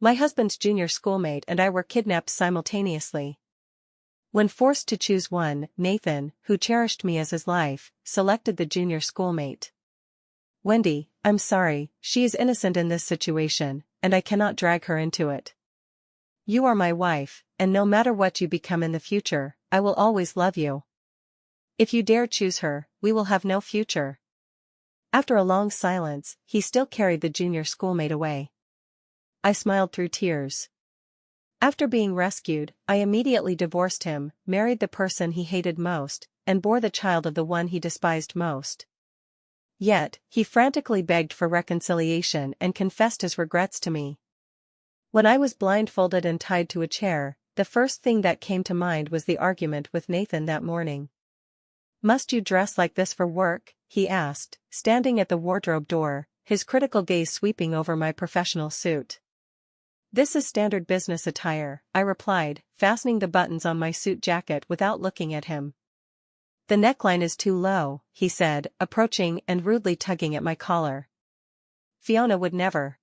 My husband's junior schoolmate and I were kidnapped simultaneously. When forced to choose one, Nathan, who cherished me as his life, selected the junior schoolmate. Wendy, I'm sorry, she is innocent in this situation, and I cannot drag her into it. You are my wife, and no matter what you become in the future, I will always love you. If you dare choose her, we will have no future. After a long silence, he still carried the junior schoolmate away. I smiled through tears. After being rescued, I immediately divorced him, married the person he hated most, and bore the child of the one he despised most. Yet, he frantically begged for reconciliation and confessed his regrets to me. When I was blindfolded and tied to a chair, the first thing that came to mind was the argument with Nathan that morning. "Must you dress like this for work?" he asked, standing at the wardrobe door, his critical gaze sweeping over my professional suit. "This is standard business attire," I replied, fastening the buttons on my suit jacket without looking at him. "The neckline is too low," he said, approaching and rudely tugging at my collar. "Fiona would never."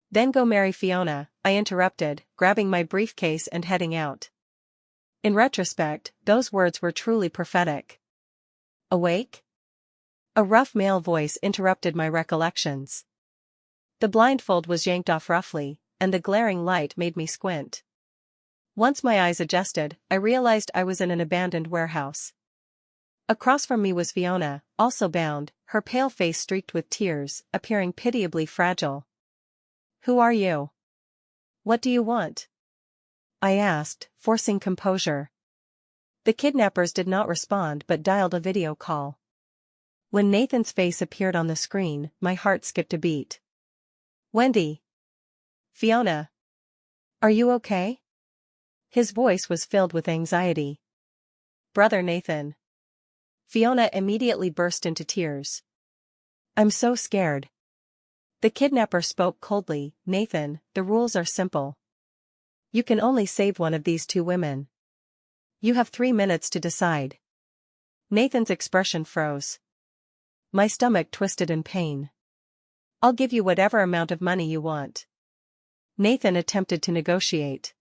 "Then go marry Fiona," I interrupted, grabbing my briefcase and heading out. In retrospect, those words were truly prophetic. "Awake?" A rough male voice interrupted my recollections. The blindfold was yanked off roughly, and the glaring light made me squint. Once my eyes adjusted, I realized I was in an abandoned warehouse. Across from me was Fiona, also bound, her pale face streaked with tears, appearing pitiably fragile. "Who are you? What do you want?" I asked, forcing composure. The kidnappers did not respond but dialed a video call. When Nathan's face appeared on the screen, my heart skipped a beat. "Wendy. Fiona. Are you okay?" His voice was filled with anxiety. "Brother Nathan." Fiona immediately burst into tears. "I'm so scared." The kidnapper spoke coldly. "Nathan, the rules are simple. You can only save one of these two women. You have 3 minutes to decide." Nathan's expression froze. My stomach twisted in pain. "I'll give you whatever amount of money you want." Nathan attempted to negotiate.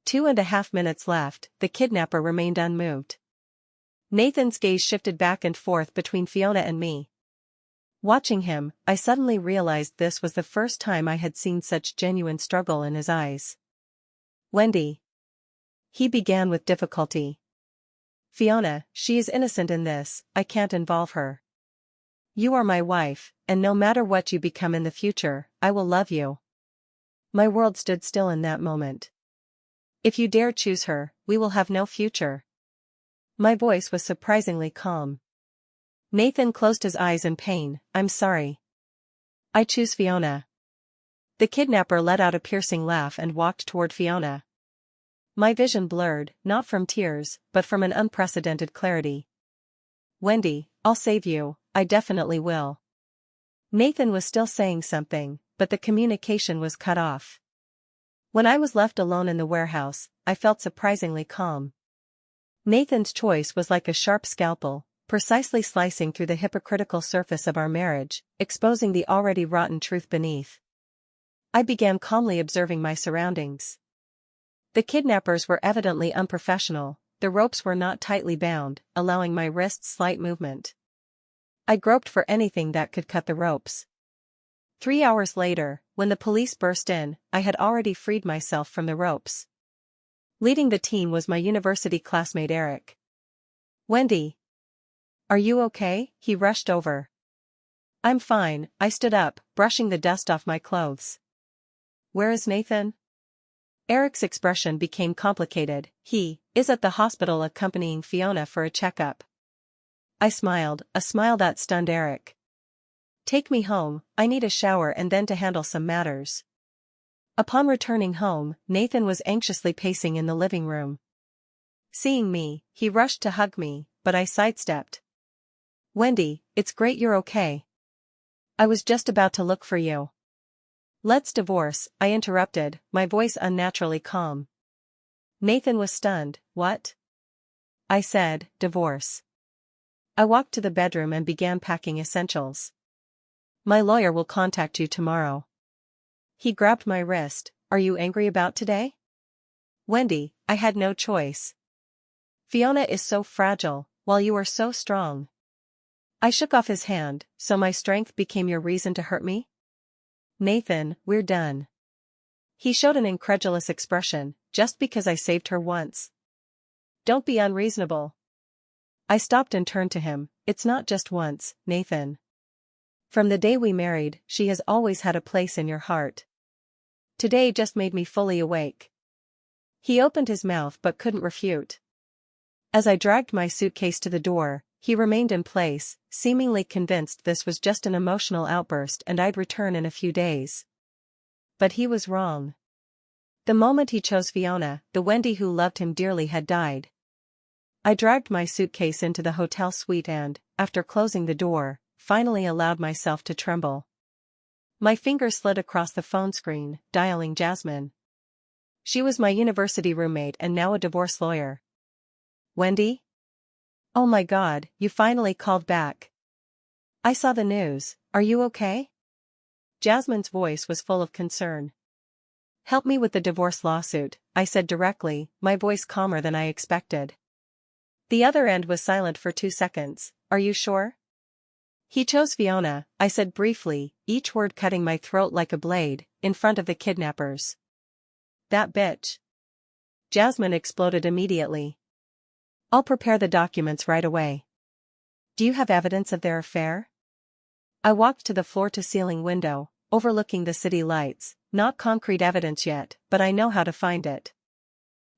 2.5 minutes left, the kidnapper remained unmoved. Nathan's gaze shifted back and forth between Fiona and me. Watching him, I suddenly realized this was the first time I had seen such genuine struggle in his eyes. "Wendy." He began with difficulty. "Fiona, she is innocent in this, I can't involve her. You are my wife, and no matter what you become in the future, I will love you." My world stood still in that moment. "If you dare choose her, we will have no future." My voice was surprisingly calm. Nathan closed his eyes in pain. "I'm sorry. I choose Fiona." The kidnapper let out a piercing laugh and walked toward Fiona. My vision blurred, not from tears, but from an unprecedented clarity. "Wendy, I'll save you, I definitely will." Nathan was still saying something, but the communication was cut off. When I was left alone in the warehouse, I felt surprisingly calm. Nathan's choice was like a sharp scalpel, precisely slicing through the hypocritical surface of our marriage, exposing the already rotten truth beneath. I began calmly observing my surroundings. The kidnappers were evidently unprofessional, the ropes were not tightly bound, allowing my wrists slight movement. I groped for anything that could cut the ropes. 3 hours later, when the police burst in, I had already freed myself from the ropes. Leading the team was my university classmate Eric. "Wendy. Are you okay?" He rushed over. "I'm fine," I stood up, brushing the dust off my clothes. "Where is Nathan?" Eric's expression became complicated. "He is at the hospital accompanying Fiona for a checkup." I smiled, a smile that stunned Eric. "Take me home, I need a shower and then to handle some matters." Upon returning home, Nathan was anxiously pacing in the living room. Seeing me, he rushed to hug me, but I sidestepped. "Wendy, it's great you're okay. I was just about to look for you." "Let's divorce," I interrupted, my voice unnaturally calm. Nathan was stunned. "What?" I said, "Divorce." I walked to the bedroom and began packing essentials. "My lawyer will contact you tomorrow." He grabbed my wrist. Are you angry about today? Wendy, I had no choice. Fiona is so fragile, while you are so strong. I shook off his hand. So my strength became your reason to hurt me? Nathan, we're done. He showed an incredulous expression. Just because I saved her once. Don't be unreasonable. I stopped and turned to him. It's not just once, Nathan. From the day we married, she has always had a place in your heart. Today just made me fully awake. He opened his mouth but couldn't refute. As I dragged my suitcase to the door, he remained in place, seemingly convinced this was just an emotional outburst and I'd return in a few days. But he was wrong. The moment he chose Fiona, the Wendy who loved him dearly had died. I dragged my suitcase into the hotel suite and, after closing the door, finally allowed myself to tremble. My fingers slid across the phone screen, dialing Jasmine. She was my university roommate and now a divorce lawyer. Wendy? Oh my God, you finally called back. I saw the news. Are you okay? Jasmine's voice was full of concern. Help me with the divorce lawsuit, I said directly, my voice calmer than I expected. The other end was silent for 2 seconds. Are you sure? He chose Fiona, I said briefly, each word cutting my throat like a blade, in front of the kidnappers. That bitch. Jasmine exploded immediately. I'll prepare the documents right away. Do you have evidence of their affair? I walked to the floor-to-ceiling window, overlooking the city lights, not concrete evidence yet, but I know how to find it.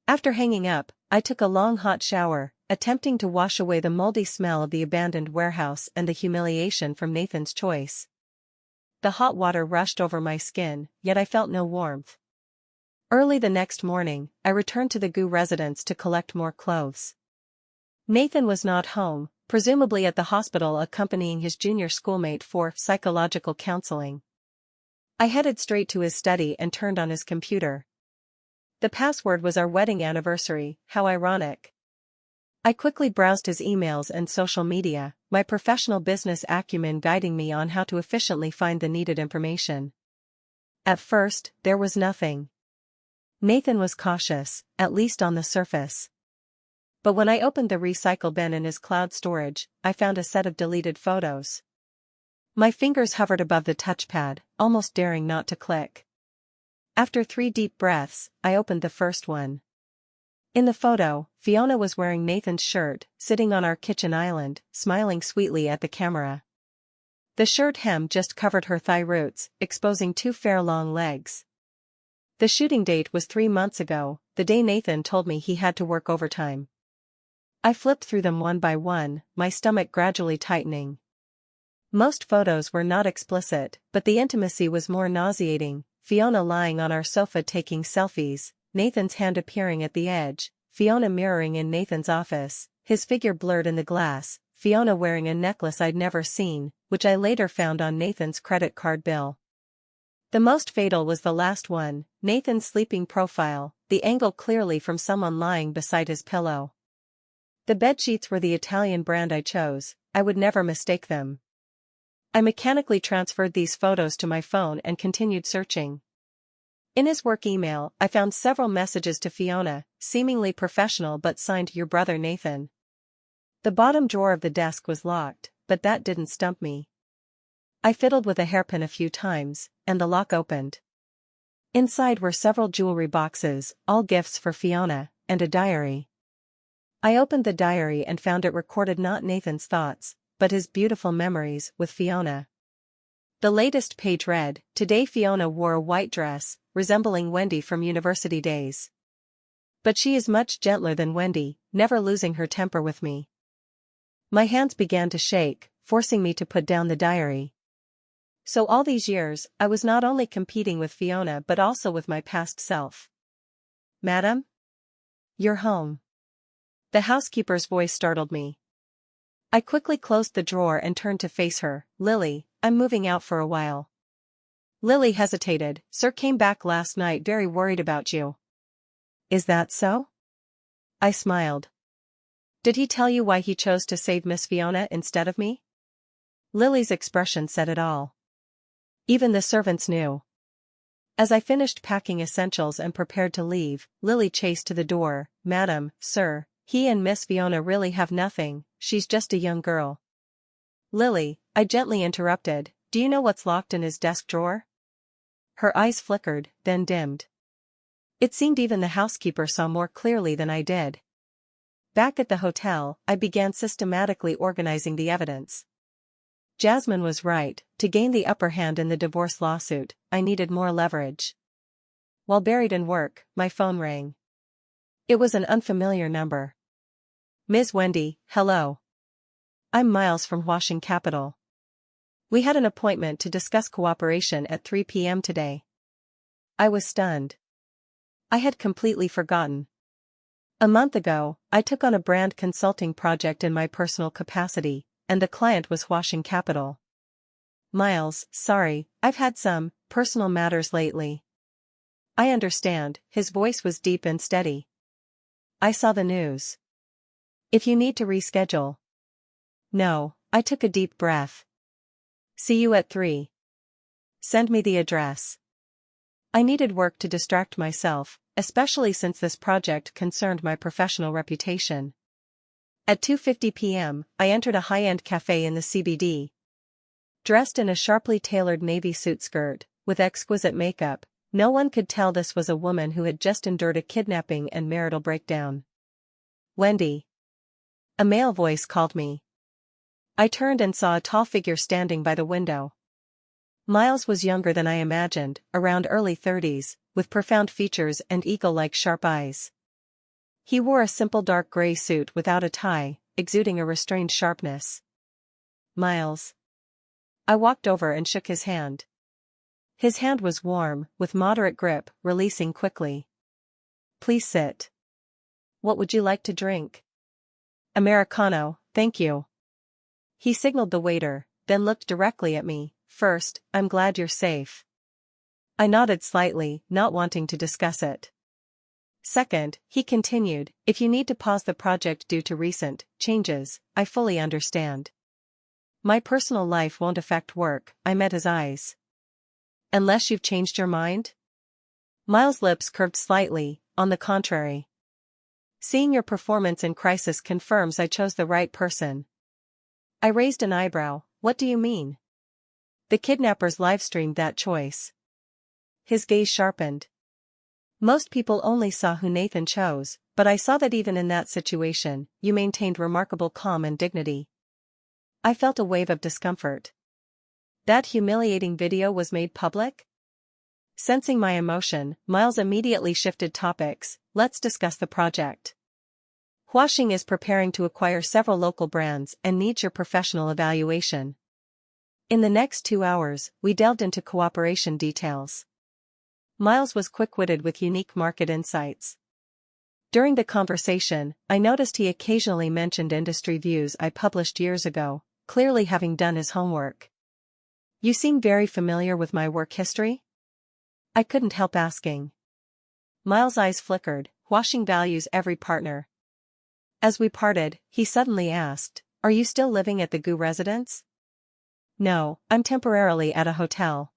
After hanging up, I took a long hot shower, attempting to wash away the moldy smell of the abandoned warehouse and the humiliation from Nathan's choice. The hot water rushed over my skin, yet I felt no warmth. Early the next morning, I returned to the Gu residence to collect more clothes. Nathan was not home, presumably at the hospital accompanying his junior schoolmate for psychological counseling. I headed straight to his study and turned on his computer. The password was our wedding anniversary, how ironic. I quickly browsed his emails and social media, my professional business acumen guiding me on how to efficiently find the needed information. At first, there was nothing. Nathan was cautious, at least on the surface. But when I opened the recycle bin in his cloud storage, I found a set of deleted photos. My fingers hovered above the touchpad, almost daring not to click. After 3 deep breaths, I opened the first one. In the photo, Fiona was wearing Nathan's shirt, sitting on our kitchen island, smiling sweetly at the camera. The shirt hem just covered her thigh roots, exposing 2 fair long legs. The shooting date was 3 months ago, the day Nathan told me he had to work overtime. I flipped through them one by one, my stomach gradually tightening. Most photos were not explicit, but the intimacy was more nauseating. Fiona lying on our sofa taking selfies, Nathan's hand appearing at the edge, Fiona mirroring in Nathan's office, his figure blurred in the glass, Fiona wearing a necklace I'd never seen, which I later found on Nathan's credit card bill. The most fatal was the last one, Nathan's sleeping profile, the angle clearly from someone lying beside his pillow. The bedsheets were the Italian brand I chose, I would never mistake them. I mechanically transferred these photos to my phone and continued searching. In his work email, I found several messages to Fiona, seemingly professional but signed "Your brother Nathan." The bottom drawer of the desk was locked, but that didn't stump me. I fiddled with a hairpin a few times, and the lock opened. Inside were several jewelry boxes, all gifts for Fiona, and a diary. I opened the diary and found it recorded not Nathan's thoughts, but his beautiful memories with Fiona. The latest page read, "Today Fiona wore a white dress, resembling Wendy from university days. But she is much gentler than Wendy, never losing her temper with me." My hands began to shake, forcing me to put down the diary. So all these years, I was not only competing with Fiona but also with my past self. "Madam? You're home." The housekeeper's voice startled me. I quickly closed the drawer and turned to face her. "Lily, I'm moving out for a while." Lily hesitated. "Sir came back last night very worried about you." "Is that so?" I smiled. "Did he tell you why he chose to save Miss Fiona instead of me?" Lily's expression said it all. Even the servants knew. As I finished packing essentials and prepared to leave, Lily chased to the door. "Madam, sir, he and Miss Fiona really have nothing, she's just a young girl." "Lily," I gently interrupted, "do you know what's locked in his desk drawer?" Her eyes flickered, then dimmed. It seemed even the housekeeper saw more clearly than I did. Back at the hotel, I began systematically organizing the evidence. Jasmine was right, to gain the upper hand in the divorce lawsuit, I needed more leverage. While buried in work, my phone rang. It was an unfamiliar number. "Ms. Wendy, hello. I'm Miles from Washington Capital. We had an appointment to discuss cooperation at 3 p.m. today." I was stunned. I had completely forgotten. A month ago, I took on a brand consulting project in my personal capacity, and the client was Washington Capital. "Miles, sorry, I've had some personal matters lately." "I understand," his voice was deep and steady. "I saw the news. If you need to reschedule." "No," I took a deep breath. "See you at 3. Send me the address." I needed work to distract myself, especially since this project concerned my professional reputation. At 2:50 p.m., I entered a high-end cafe in the CBD. Dressed in a sharply tailored navy suit skirt, with exquisite makeup, no one could tell this was a woman who had just endured a kidnapping and marital breakdown. "Wendy." A male voice called me. I turned and saw a tall figure standing by the window. Miles was younger than I imagined, around early 30s, with profound features and eagle-like sharp eyes. He wore a simple dark gray suit without a tie, exuding a restrained sharpness. "Miles." I walked over and shook his hand. His hand was warm, with moderate grip, releasing quickly. "Please sit. What would you like to drink?" "Americano, thank you." He signaled the waiter, then looked directly at me. "First, I'm glad you're safe." I nodded slightly, not wanting to discuss it. "Second," he continued, "if you need to pause the project due to recent changes, I fully understand. My personal life won't affect work." I met his eyes. "Unless you've changed your mind?" Miles' lips curved slightly, "On the contrary. Seeing your performance in crisis confirms I chose the right person." I raised an eyebrow. "What do you mean?" "The kidnappers live-streamed that choice." His gaze sharpened. "Most people only saw who Nathan chose, but I saw that even in that situation, you maintained remarkable calm and dignity." I felt a wave of discomfort. "That humiliating video was made public?" Sensing my emotion, Miles immediately shifted topics. "Let's discuss the project. Washing is preparing to acquire several local brands and needs your professional evaluation." In the next 2 hours, we delved into cooperation details. Miles was quick-witted with unique market insights. During the conversation, I noticed he occasionally mentioned industry views I published years ago, clearly having done his homework. "You seem very familiar with my work history?" I couldn't help asking. Miles' eyes flickered. "Washing values every partner." As we parted, he suddenly asked, "Are you still living at the Goo residence?" "No, I'm temporarily at a hotel.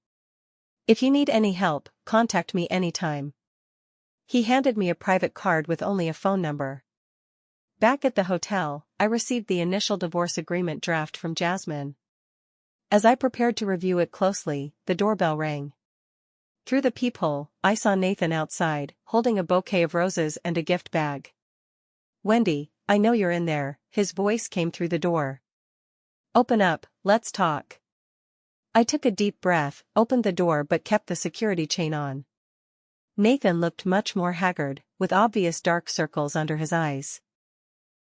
If you need any help, contact me anytime." He handed me a private card with only a phone number. Back at the hotel, I received the initial divorce agreement draft from Jasmine. As I prepared to review it closely, the doorbell rang. Through the peephole, I saw Nathan outside, holding a bouquet of roses and a gift bag. "Wendy, I know you're in there," his voice came through the door. "Open up, let's talk." I took a deep breath, opened the door but kept the security chain on. Nathan looked much more haggard, with obvious dark circles under his eyes.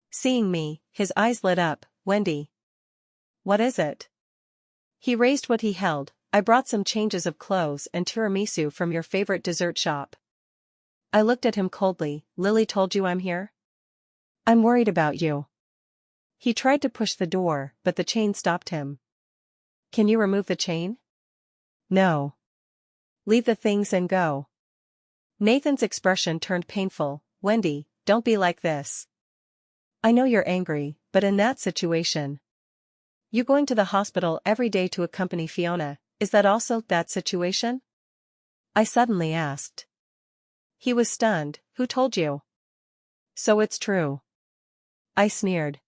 Seeing me, his eyes lit up. "Wendy. What is it?" He raised what he held. "I brought some changes of clothes and tiramisu from your favorite dessert shop." I looked at him coldly. "Lily told you I'm here?" "I'm worried about you." He tried to push the door, but the chain stopped him. "Can you remove the chain?" "No." "Leave the things and go." Nathan's expression turned painful. "Wendy, don't be like this. I know you're angry, but in that situation. You going to the hospital every day to accompany Fiona, is that also that situation?" I suddenly asked. He was stunned. Who told you? So it's true. I sneered.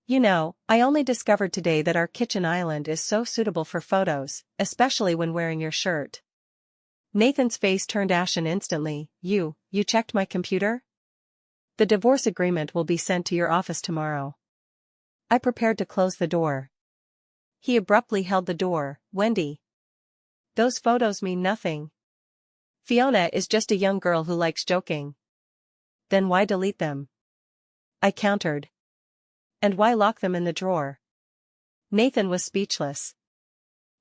You know, I only discovered today that our kitchen island is so suitable for photos, especially when wearing your shirt. Nathan's face turned ashen instantly. You checked my computer? The divorce agreement will be sent to your office tomorrow. I prepared to close the door. He abruptly held the door. Wendy. Those photos mean nothing. Fiona is just a young girl who likes joking. Then why delete them? I countered. And why lock them in the drawer? Nathan was speechless.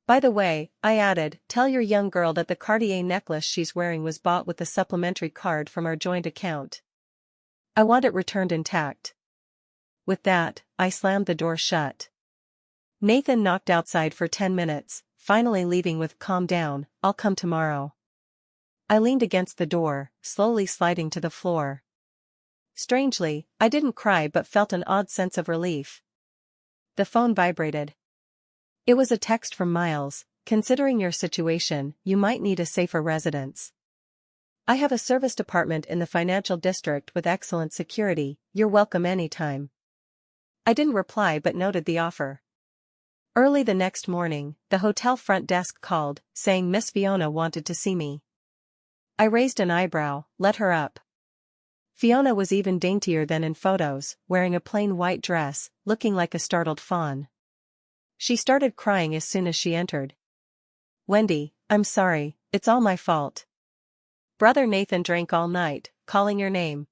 By the way, I added, tell your young girl that the Cartier necklace she's wearing was bought with the supplementary card from our joint account. I want it returned intact. With that, I slammed the door shut. Nathan knocked outside for 10 minutes, finally leaving with calm down, I'll come tomorrow. I leaned against the door, slowly sliding to the floor. Strangely, I didn't cry but felt an odd sense of relief. The phone vibrated. It was a text from Miles. Considering your situation, you might need a safer residence. I have a serviced apartment in the financial district with excellent security, you're welcome anytime. I didn't reply but noted the offer. Early the next morning, the hotel front desk called, saying Miss Fiona wanted to see me. I raised an eyebrow, let her up. Fiona was even daintier than in photos, wearing a plain white dress, looking like a startled fawn. She started crying as soon as she entered. Wendy, I'm sorry, it's all my fault. Brother Nathan drank all night, calling your name.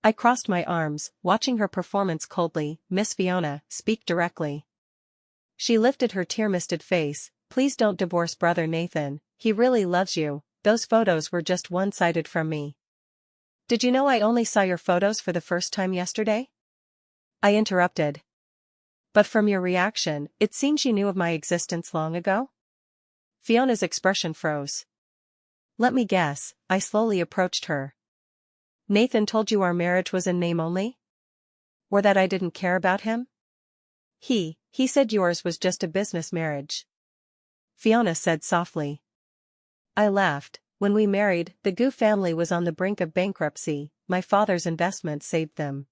I crossed my arms, watching her performance coldly. Miss Fiona, speak directly. She lifted her tear-misted face. Please don't divorce Brother Nathan, he really loves you, those photos were just one-sided from me. Did you know I only saw your photos for the first time yesterday? I interrupted. But from your reaction, it seems you knew of my existence long ago? Fiona's expression froze. Let me guess, I slowly approached her. Nathan told you our marriage was in name only? Or that I didn't care about him? He said yours was just a business marriage. Fiona said softly. I laughed. When we married, the Gu family was on the brink of bankruptcy, my father's investment saved them.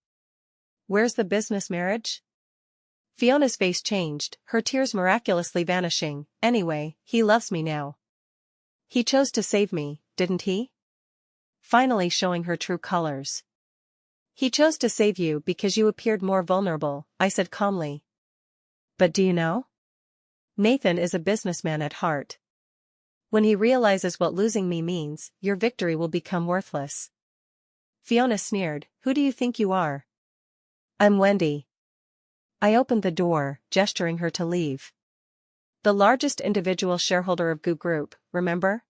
Where's the business marriage? Fiona's face changed, her tears miraculously vanishing. Anyway, he loves me now. He chose to save me, didn't he? Finally showing her true colors. He chose to save you because you appeared more vulnerable, I said calmly. But do you know? Nathan is a businessman at heart. When he realizes what losing me means, your victory will become worthless. Fiona sneered, who do you think you are? I'm Wendy. I opened the door, gesturing her to leave. The largest individual shareholder of Gu Group, remember?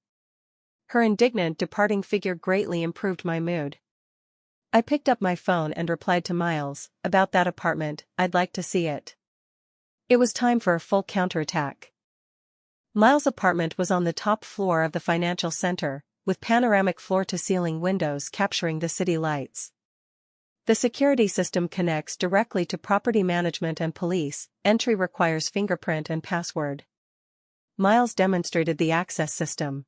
Her indignant departing figure greatly improved my mood. I picked up my phone and replied to Miles, about that apartment, I'd like to see it. It was time for a full counterattack. Miles' apartment was on the top floor of the financial center, with panoramic floor-to-ceiling windows capturing the city lights. The security system connects directly to property management and police, entry requires fingerprint and password. Miles demonstrated the access system.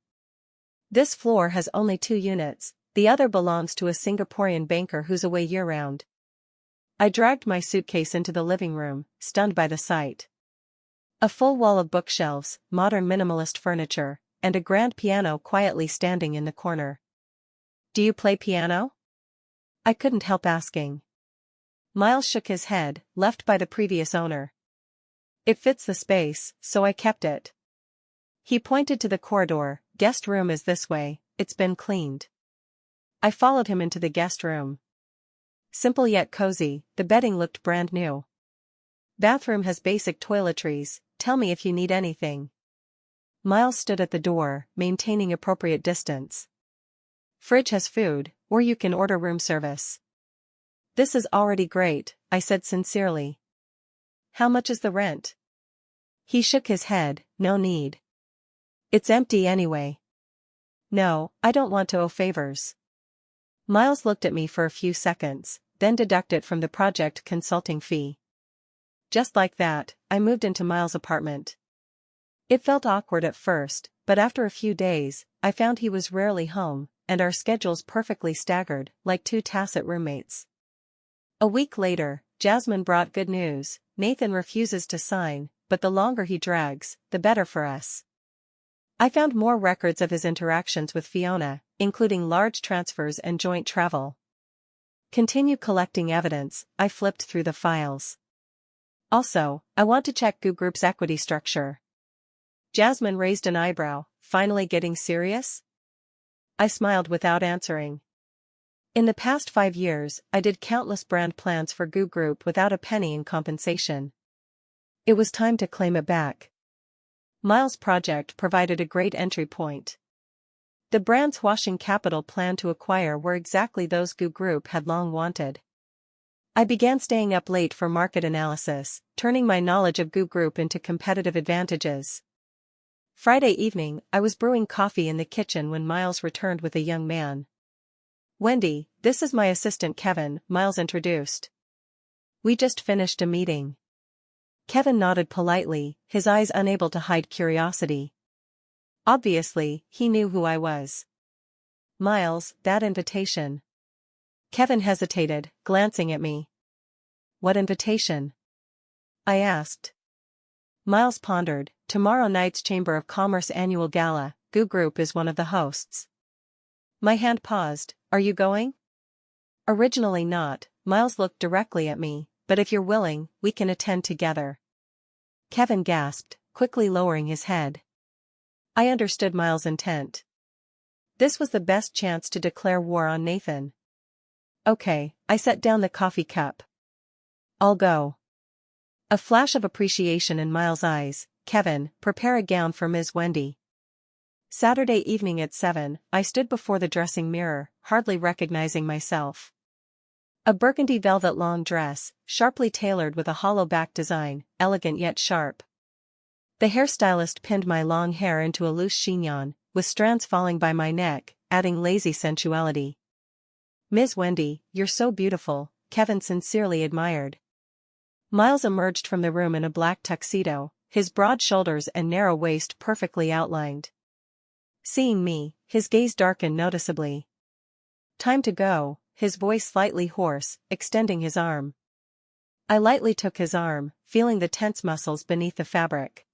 This floor has only 2 units, the other belongs to a Singaporean banker who's away year-round. I dragged my suitcase into the living room, stunned by the sight. A full wall of bookshelves, modern minimalist furniture, and a grand piano quietly standing in the corner. Do you play piano? I couldn't help asking. Miles shook his head, left by the previous owner. It fits the space, so I kept it. He pointed to the corridor, guest room is this way, it's been cleaned. I followed him into the guest room. Simple yet cozy, the bedding looked brand new. Bathroom has basic toiletries, tell me if you need anything. Miles stood at the door, maintaining appropriate distance. Fridge has food, or you can order room service. This is already great, I said sincerely. How much is the rent? He shook his head, no need. It's empty anyway. No, I don't want to owe favors. Miles looked at me for a few seconds, then deducted from the project consulting fee. Just like that, I moved into Miles' apartment. It felt awkward at first, but after a few days, I found he was rarely home, and our schedules perfectly staggered, like two tacit roommates. A week later, Jasmine brought good news. Nathan refuses to sign, but the longer he drags, the better for us. I found more records of his interactions with Fiona, including large transfers and joint travel. Continue collecting evidence. I flipped through the files. Also, I want to check Goo Group's equity structure. Jasmine raised an eyebrow, finally getting serious? I smiled without answering. In the past 5 years, I did countless brand plans for Goo Group without a penny in compensation. It was time to claim it back. Miles' project provided a great entry point. The brand's washing capital planned to acquire were exactly those Goo Group had long wanted. I began staying up late for market analysis, turning my knowledge of Goo Group into competitive advantages. Friday evening, I was brewing coffee in the kitchen when Miles returned with a young man. "Wendy, this is my assistant Kevin," Miles introduced. "We just finished a meeting." Kevin nodded politely, his eyes unable to hide curiosity. Obviously, he knew who I was. "Miles, that invitation." Kevin hesitated, glancing at me. "What invitation?" I asked. Miles pondered. "Tomorrow night's Chamber of Commerce annual gala. Goo Group is one of the hosts." My hand paused. "Are you going?" "Originally not," Miles looked directly at me, "but if you're willing, we can attend together." Kevin gasped, quickly lowering his head. I understood Miles' intent. This was the best chance to declare war on Nathan. "Okay," I set down the coffee cup. "I'll go." A flash of appreciation in Miles' eyes. "Kevin, prepare a gown for Ms. Wendy." Saturday evening at 7, I stood before the dressing mirror, hardly recognizing myself. A burgundy velvet long dress, sharply tailored with a hollow back design, elegant yet sharp. The hairstylist pinned my long hair into a loose chignon, with strands falling by my neck, adding lazy sensuality. "Ms. Wendy, you're so beautiful," Kevin sincerely admired. Miles emerged from the room in a black tuxedo, his broad shoulders and narrow waist perfectly outlined. Seeing me, his gaze darkened noticeably. "Time to go," his voice slightly hoarse, extending his arm. I lightly took his arm, feeling the tense muscles beneath the fabric.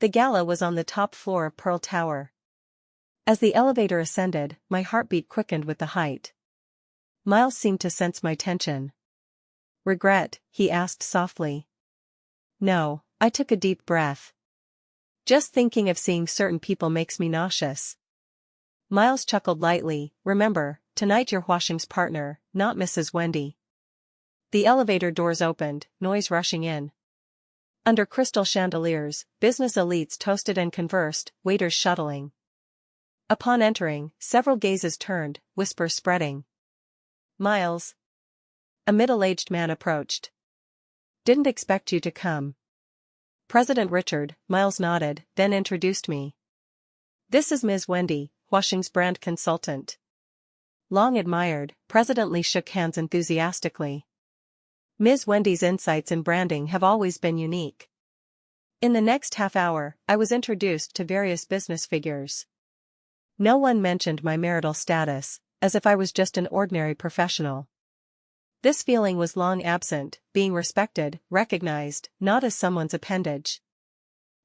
The gala was on the top floor of Pearl Tower. As the elevator ascended, my heartbeat quickened with the height. Miles seemed to sense my tension. "Regret?" he asked softly. "No," I took a deep breath. "Just thinking of seeing certain people makes me nauseous." Miles chuckled lightly. "Remember, tonight you're Washing's partner, not Mrs. Wendy." The elevator doors opened, noise rushing in. Under crystal chandeliers, business elites toasted and conversed, waiters shuttling. Upon entering, several gazes turned, whispers spreading. "Miles." A middle-aged man approached. "Didn't expect you to come." "President Richard," Miles nodded, then introduced me. "This is Ms. Wendy, Washing's brand consultant." Long admired, President Lee shook hands enthusiastically. Ms. Wendy's insights in branding have always been unique. In the next half hour, I was introduced to various business figures. No one mentioned my marital status, as if I was just an ordinary professional. This feeling was long absent, being respected, recognized, not as someone's appendage.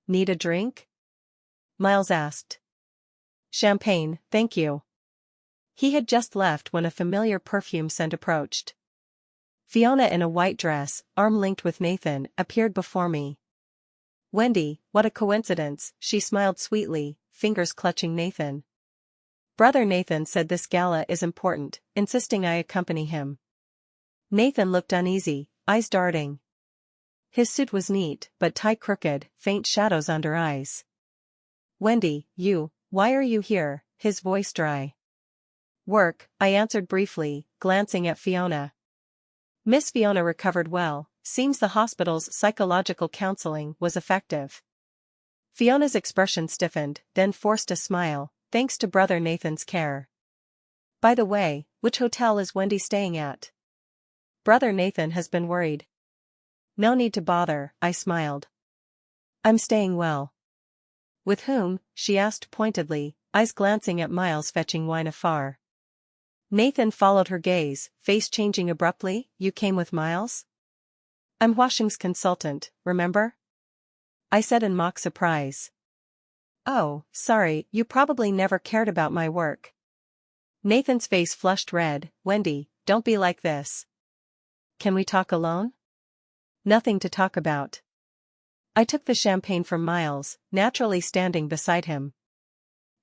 "Need a drink?" Miles asked. "Champagne, thank you." He had just left when a familiar perfume scent approached. Fiona in a white dress, arm-linked with Nathan, appeared before me. "Wendy, what a coincidence," she smiled sweetly, fingers clutching Nathan. "Brother Nathan said this gala is important, insisting I accompany him." Nathan looked uneasy, eyes darting. His suit was neat, but tie crooked, faint shadows under eyes. "Wendy, why are you here?" His voice dry. "Work," I answered briefly, glancing at Fiona. Miss Fiona recovered well, seems the hospital's psychological counseling was effective. Fiona's expression stiffened, then forced a smile, thanks to Brother Nathan's care. "By the way, which hotel is Wendy staying at?" Brother Nathan has been worried. "No need to bother," I smiled. "I'm staying well." "With whom?" she asked pointedly, eyes glancing at Miles fetching wine afar. Nathan followed her gaze, face changing abruptly. You came with Miles? I'm Huashing's consultant, remember? I said in mock surprise. Oh, sorry, you probably never cared about my work. Nathan's face flushed red. Wendy, don't be like this. Can we talk alone? Nothing to talk about. I took the champagne from Miles, naturally standing beside him.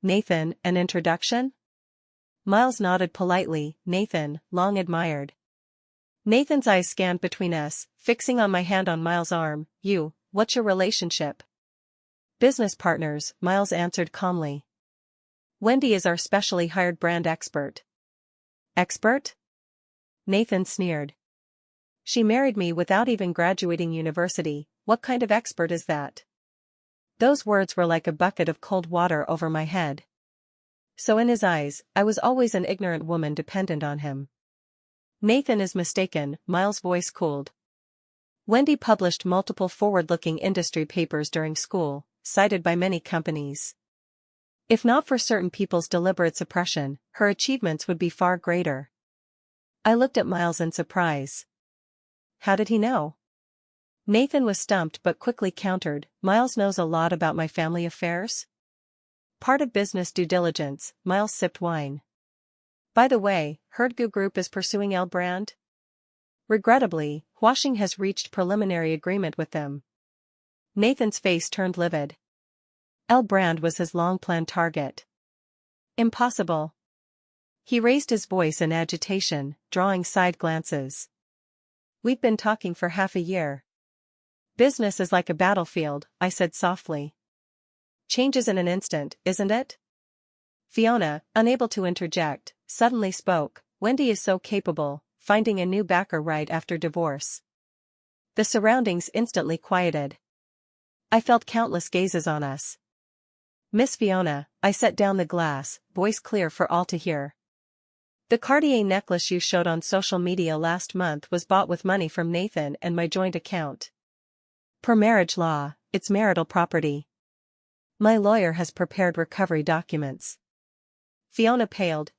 Nathan, an introduction? Miles nodded politely. Nathan, long admired. Nathan's eyes scanned between us, fixing on my hand on Miles' arm. What's your relationship? Business partners, Miles answered calmly. Wendy is our specially hired brand expert. Expert? Nathan sneered. She married me without even graduating university. What kind of expert is that? Those words were like a bucket of cold water over my head. So in his eyes, I was always an ignorant woman dependent on him. Nathan is mistaken, Miles' voice cooled. Wendy published multiple forward-looking industry papers during school, cited by many companies. If not for certain people's deliberate suppression, her achievements would be far greater. I looked at Miles in surprise. How did he know? Nathan was stumped but quickly countered. Miles knows a lot about my family affairs. Part of business due diligence. Miles sipped wine. By the way, heard Gu Group is pursuing L brand? Regrettably, Huashing has reached preliminary agreement with them. Nathan's face turned livid. L brand was his long-planned target. Impossible. He raised his voice in agitation, drawing side glances. We've been talking for half a year. Business is like a battlefield, I said softly. Changes in an instant, isn't it? Fiona, unable to interject, suddenly spoke. Wendy is so capable, finding a new backer right after divorce. The surroundings instantly quieted. I felt countless gazes on us. Miss Fiona, I set down the glass, voice clear for all to hear. The Cartier necklace you showed on social media last month was bought with money from Nathan and my joint account. Per marriage law, it's marital property. My lawyer has prepared recovery documents. Fiona paled.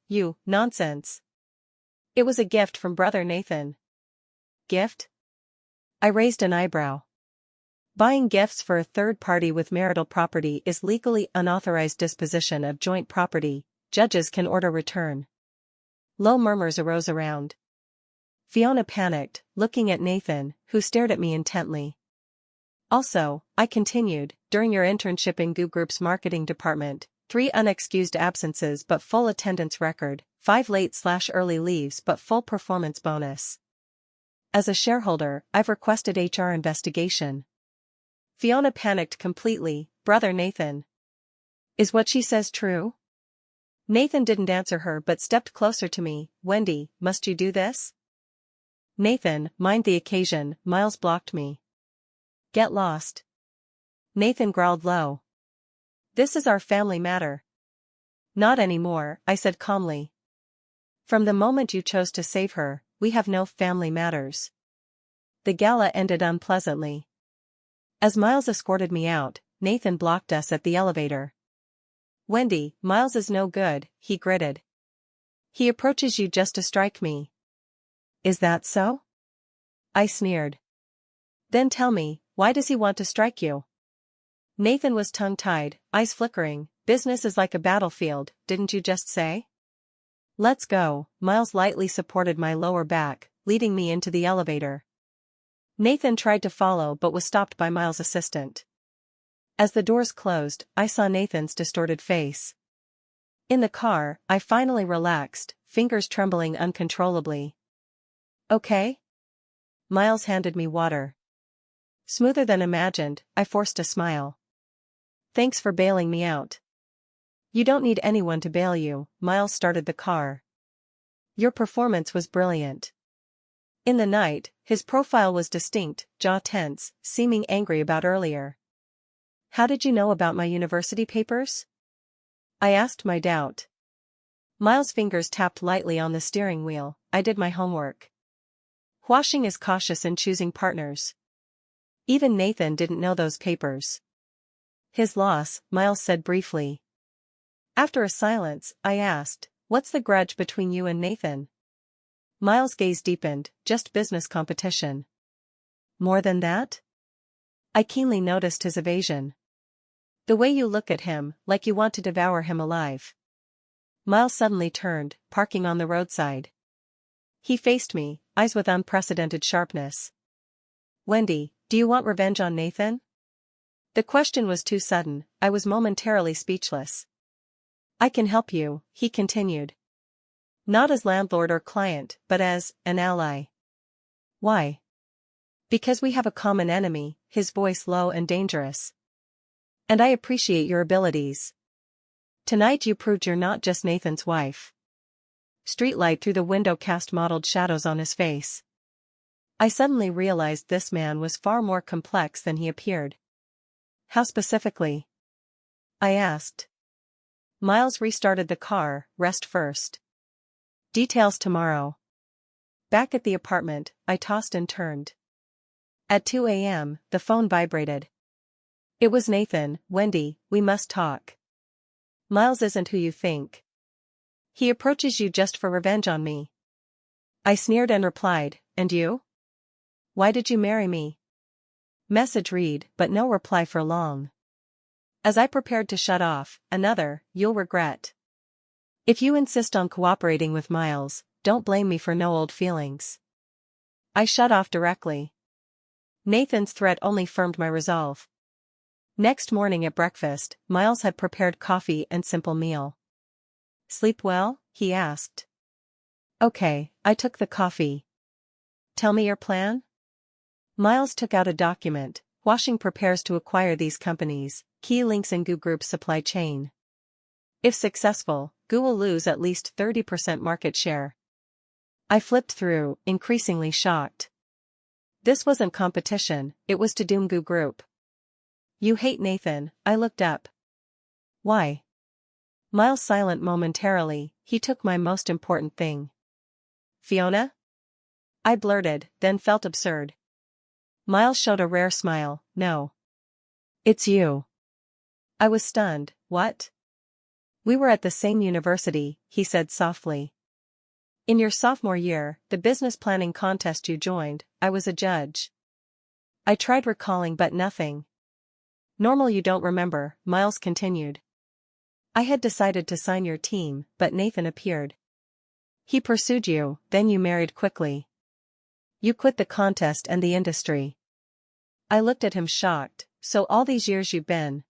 Nonsense. It was a gift from brother Nathan. Gift? I raised an eyebrow. Buying gifts for a third party with marital property is legally unauthorized disposition of joint property. Judges can order return. Low murmurs arose around. Fiona panicked, looking at Nathan, who stared at me intently. Also, I continued, during your internship in Gu Group's marketing department, 3 unexcused absences but full attendance record, 5 late/early leaves but full performance bonus. As a shareholder, I've requested HR investigation. Fiona panicked completely. Brother Nathan. Is what she says true? Nathan didn't answer her but stepped closer to me. Wendy, must you do this? Nathan, mind the occasion. Miles blocked me. Get lost. Nathan growled low. This is our family matter. Not anymore, I said calmly. From the moment you chose to save her, we have no family matters. The gala ended unpleasantly. As Miles escorted me out, Nathan blocked us at the elevator. Wendy, Miles is no good, he gritted. He approaches you just to strike me. Is that so? I sneered. Then tell me, why does he want to strike you? Nathan was tongue-tied, eyes flickering. Business is like a battlefield, didn't you just say? Let's go. Miles lightly supported my lower back, leading me into the elevator. Nathan tried to follow but was stopped by Miles' assistant. As the doors closed, I saw Nathan's distorted face. In the car, I finally relaxed, fingers trembling uncontrollably. Okay? Miles handed me water. Smoother than imagined, I forced a smile. Thanks for bailing me out. You don't need anyone to bail you. Miles started the car. Your performance was brilliant. In the night, his profile was distinct, jaw tense, seeming angry about earlier. How did you know about my university papers? I asked my doubt. Miles' fingers tapped lightly on the steering wheel. I did my homework. Huashing is cautious in choosing partners. Even Nathan didn't know those papers. His loss, Miles said briefly. After a silence, I asked, "What's the grudge between you and Nathan?" Miles' gaze deepened. "Just business competition." "More than that?" I keenly noticed his evasion. "The way you look at him, like you want to devour him alive." Miles suddenly turned, parking on the roadside. He faced me, eyes with unprecedented sharpness. "Wendy, do you want revenge on Nathan?" The question was too sudden, I was momentarily speechless. "I can help you," he continued. "Not as landlord or client, but as an ally." "Why?" "Because we have a common enemy," his voice low and dangerous. "And I appreciate your abilities. Tonight you proved you're not just Nathan's wife." Streetlight through the window cast mottled shadows on his face. I suddenly realized this man was far more complex than he appeared. "How specifically?" I asked. Miles restarted the car. "Rest first. Details tomorrow." Back at the apartment, I tossed and turned. At 2 a.m., the phone vibrated. It was Nathan. "Wendy, we must talk. Miles isn't who you think. He approaches you just for revenge on me." I sneered and replied, "And you? Why did you marry me?" Message read, but no reply for long. As I prepared to shut off, another, "You'll regret. If you insist on cooperating with Miles, don't blame me for no old feelings." I shut off directly. Nathan's threat only firmed my resolve. Next morning at breakfast, Miles had prepared coffee and simple meal. "Sleep well?" he asked. "Okay," I took the coffee. "Tell me your plan?" Miles took out a document. "Washing prepares to acquire these companies, key links in GU Group's supply chain. If successful, GU will lose at least 30% market share." I flipped through, increasingly shocked. This wasn't competition, it was to doom GU Group. "You hate Nathan," I looked up. "Why?" Miles silent momentarily. "He took my most important thing." "Fiona?" I blurted, then felt absurd. Miles showed a rare smile. "No. It's you." I was stunned. "What?" "We were at the same university," he said softly. "In your sophomore year, the business planning contest you joined, I was a judge." I tried recalling but nothing. "Normal you don't remember," Miles continued. "I had decided to sign your team, but Nathan appeared. He pursued you, then you married quickly. You quit the contest and the industry." I looked at him shocked. "So all these years you've been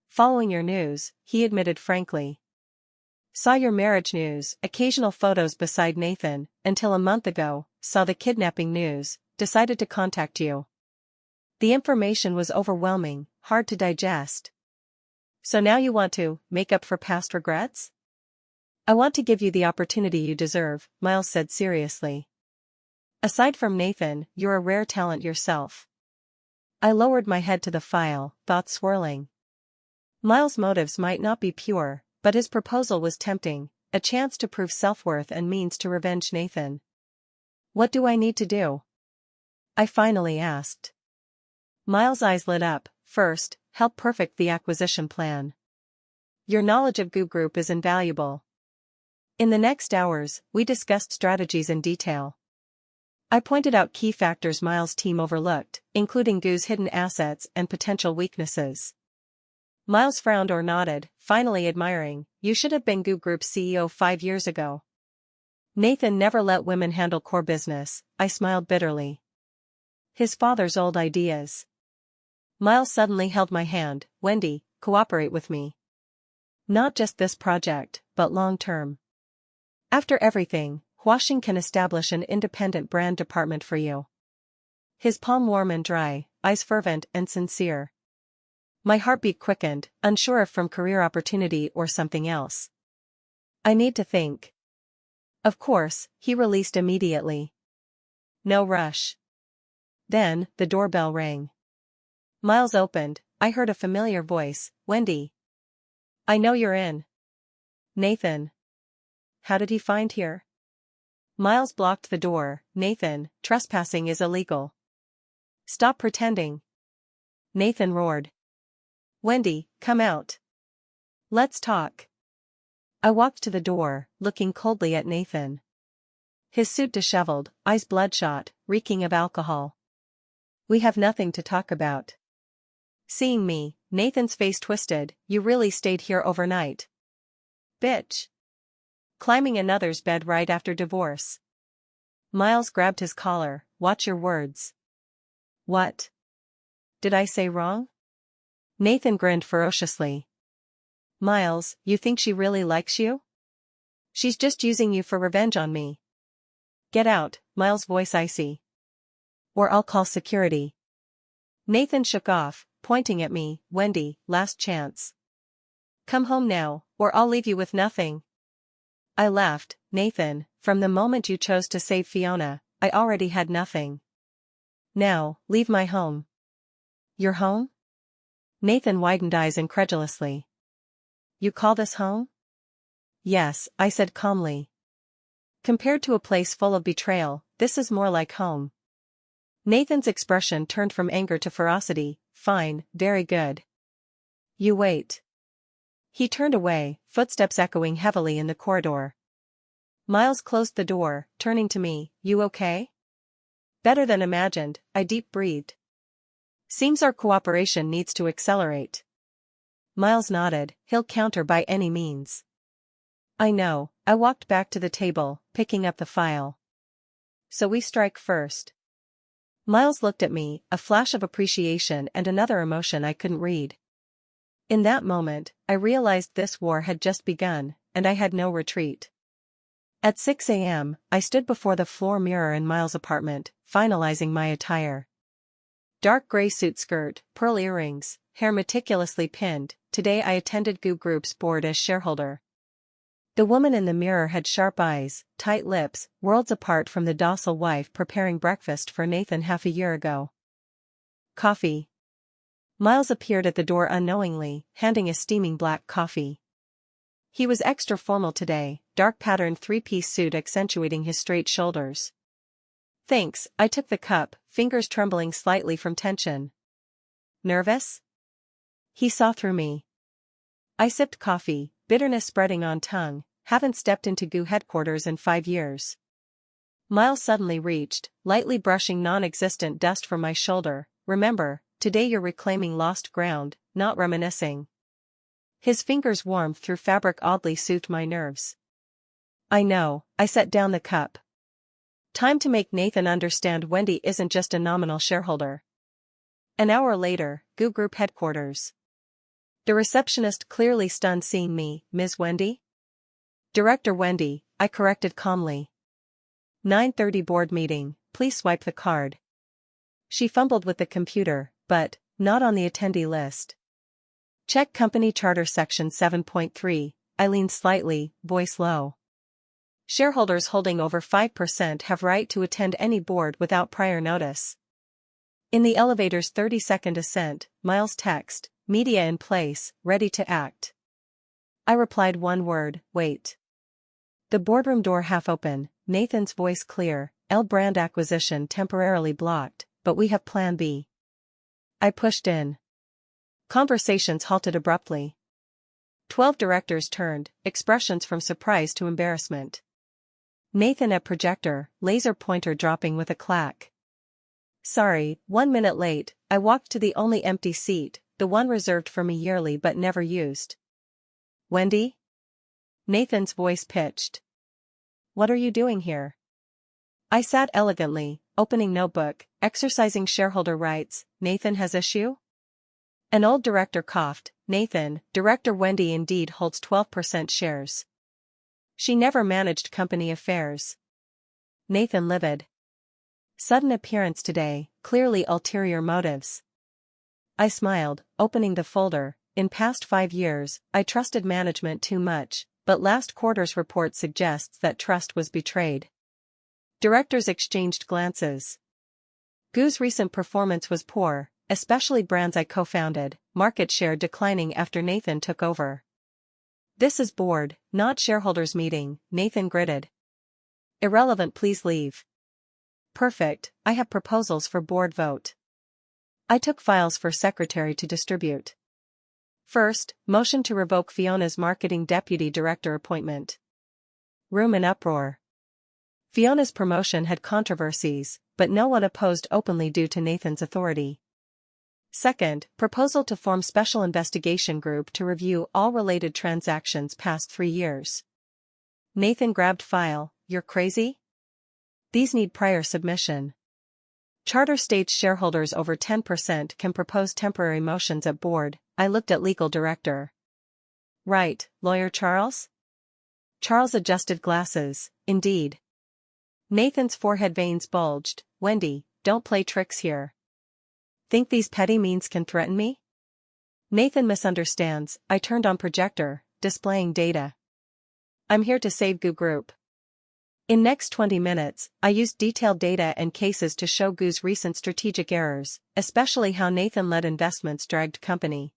following your news," he admitted frankly. "Saw your marriage news, occasional photos beside Nathan, until a month ago, saw the kidnapping news, decided to contact you. The information was overwhelming, hard to digest. So now you want to make up for past regrets?" "I want to give you the opportunity you deserve," Miles said seriously. "Aside from Nathan, you're a rare talent yourself." I lowered my head to the file, thoughts swirling. Miles' motives might not be pure, but his proposal was tempting, a chance to prove self-worth and means to revenge Nathan. "What do I need to do?" I finally asked. Miles' eyes lit up. "First, help perfect the acquisition plan. Your knowledge of GU Group is invaluable." In the next hours, we discussed strategies in detail. I pointed out key factors Miles' team overlooked, including GU's hidden assets and potential weaknesses. Miles frowned or nodded, finally admiring, "You should have been GU Group's CEO 5 years ago." "Nathan never let women handle core business," I smiled bitterly. "His father's old ideas." Miles suddenly held my hand. "Wendy, cooperate with me. Not just this project, but long-term. After everything, Washing can establish an independent brand department for you." His palm warm and dry, eyes fervent and sincere. My heartbeat quickened, unsure if from career opportunity or something else. "I need to think." "Of course," he released immediately. "No rush." Then, the doorbell rang. Miles opened. I heard a familiar voice. "Wendy. I know you're in." "Nathan. How did he find here?" Miles blocked the door. "Nathan, trespassing is illegal." "Stop pretending." Nathan roared. "Wendy, come out. Let's talk." I walked to the door, looking coldly at Nathan. His suit disheveled, eyes bloodshot, reeking of alcohol. "We have nothing to talk about." Seeing me, Nathan's face twisted. "You really stayed here overnight? Bitch. Climbing another's bed right after divorce." Miles grabbed his collar. "Watch your words." "What did I say wrong?" Nathan grinned ferociously. "Miles, you think she really likes you? She's just using you for revenge on me." "Get out," Miles' voice icy. "Or I'll call security." Nathan shook off, pointing at me. "Wendy, last chance. Come home now, or I'll leave you with nothing." I laughed. "Nathan, from the moment you chose to save Fiona, I already had nothing. Now, leave my home." "Your home?" Nathan widened eyes incredulously. "You call this home?" "Yes," I said calmly. "Compared to a place full of betrayal, this is more like home." Nathan's expression turned from anger to ferocity. "Fine, very good. You wait." He turned away, footsteps echoing heavily in the corridor. Miles closed the door, turning to me. "You okay?" "Better than imagined," I deep-breathed. "Seems our cooperation needs to accelerate." Miles nodded. "He'll counter by any means." "I know." I walked back to the table, picking up the file. "So we strike first." Miles looked at me, a flash of appreciation and another emotion I couldn't read. In that moment, I realized this war had just begun, and I had no retreat. At 6 a.m., I stood before the floor mirror in Miles' apartment, finalizing my attire. Dark gray suit skirt, pearl earrings, hair meticulously pinned. Today I attended GU Group's board as shareholder. The woman in the mirror had sharp eyes, tight lips, worlds apart from the docile wife preparing breakfast for Nathan half a year ago. "Coffee." Miles appeared at the door unknowingly, handing a steaming black coffee. He was extra formal today, dark patterned three-piece suit accentuating his straight shoulders. "Thanks," I took the cup, fingers trembling slightly from tension. "Nervous?" He saw through me. I sipped coffee, bitterness spreading on tongue. "Haven't stepped into GU headquarters in 5 years. Miles suddenly reached, lightly brushing non-existent dust from my shoulder. "Remember, today you're reclaiming lost ground, not reminiscing." His fingers warmed through fabric oddly soothed my nerves. "I know." I set down the cup. Time to make Nathan understand Wendy isn't just a nominal shareholder. An hour later, GU Group headquarters. The receptionist clearly stunned seeing me. "Ms. Wendy?" "Director Wendy," I corrected calmly. 9:30 board meeting, please swipe the card." She fumbled with the computer, but, not on the attendee list. "Check company charter section 7.3, I leaned slightly, voice low. "Shareholders holding over 5% have right to attend any board without prior notice." In the elevator's 30-second ascent, Miles text, "Media in place, ready to act." I replied one word, "Wait." The boardroom door half open, Nathan's voice clear. "L brand acquisition temporarily blocked, but we have plan B." I pushed in. Conversations halted abruptly. 12 directors turned, expressions from surprise to embarrassment. Nathan at projector, laser pointer dropping with a clack. "Sorry, 1 minute late." I walked to the only empty seat, the one reserved for me yearly but never used. "Wendy?" Nathan's voice pitched. "What are you doing here?" I sat elegantly, opening notebook, exercising shareholder rights. "Nathan has issue?" An old director coughed. "Nathan, Director Wendy indeed holds 12% shares. She never managed company affairs." Nathan livid. "Sudden appearance today, clearly ulterior motives." I smiled, opening the folder. "In past 5 years, I trusted management too much, but last quarter's report suggests that trust was betrayed." Directors exchanged glances. GU's recent performance was poor, especially brands I co-founded, market share declining after Nathan took over. "This is board, not shareholders meeting," Nathan gritted. "Irrelevant, please leave." "Perfect, I have proposals for board vote." I took files for secretary to distribute. First, motion to revoke Fiona's marketing deputy director appointment. Room in uproar. Fiona's promotion had controversies, but no one opposed openly due to Nathan's authority. Second, proposal to form special investigation group to review all related transactions past 3 years. Nathan grabbed file. You're crazy? These need prior submission. Charter states shareholders over 10% can propose temporary motions at board. I looked at legal director. Right, lawyer Charles? Charles adjusted glasses. Indeed. Nathan's forehead veins bulged. Wendy, don't play tricks here. Think these petty means can threaten me? Nathan misunderstands. I turned on projector, displaying data. I'm here to save Goo Group. In next 20 minutes, I used detailed data and cases to show Goo's recent strategic errors, especially how Nathan-led investments dragged company.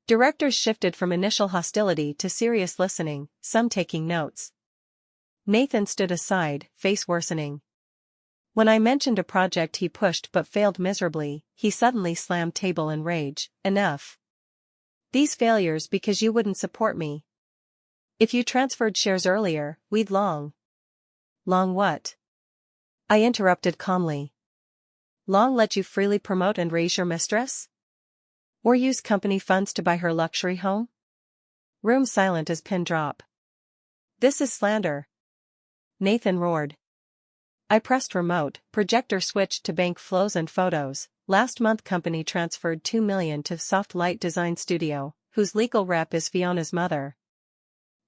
Directors shifted from initial hostility to serious listening, some taking notes. Nathan stood aside, face worsening. When I mentioned a project he pushed but failed miserably, he suddenly slammed table in rage. Enough. These failures because you wouldn't support me. If you transferred shares earlier, we'd long. Long what? I interrupted calmly. Long let you freely promote and raise your mistress? Or use company funds to buy her luxury home? Room silent as pin drop. This is slander. Nathan roared. I pressed remote, projector switched to bank flows and photos. Last month company transferred $2 million to Soft Light Design Studio, whose legal rep is Fiona's mother.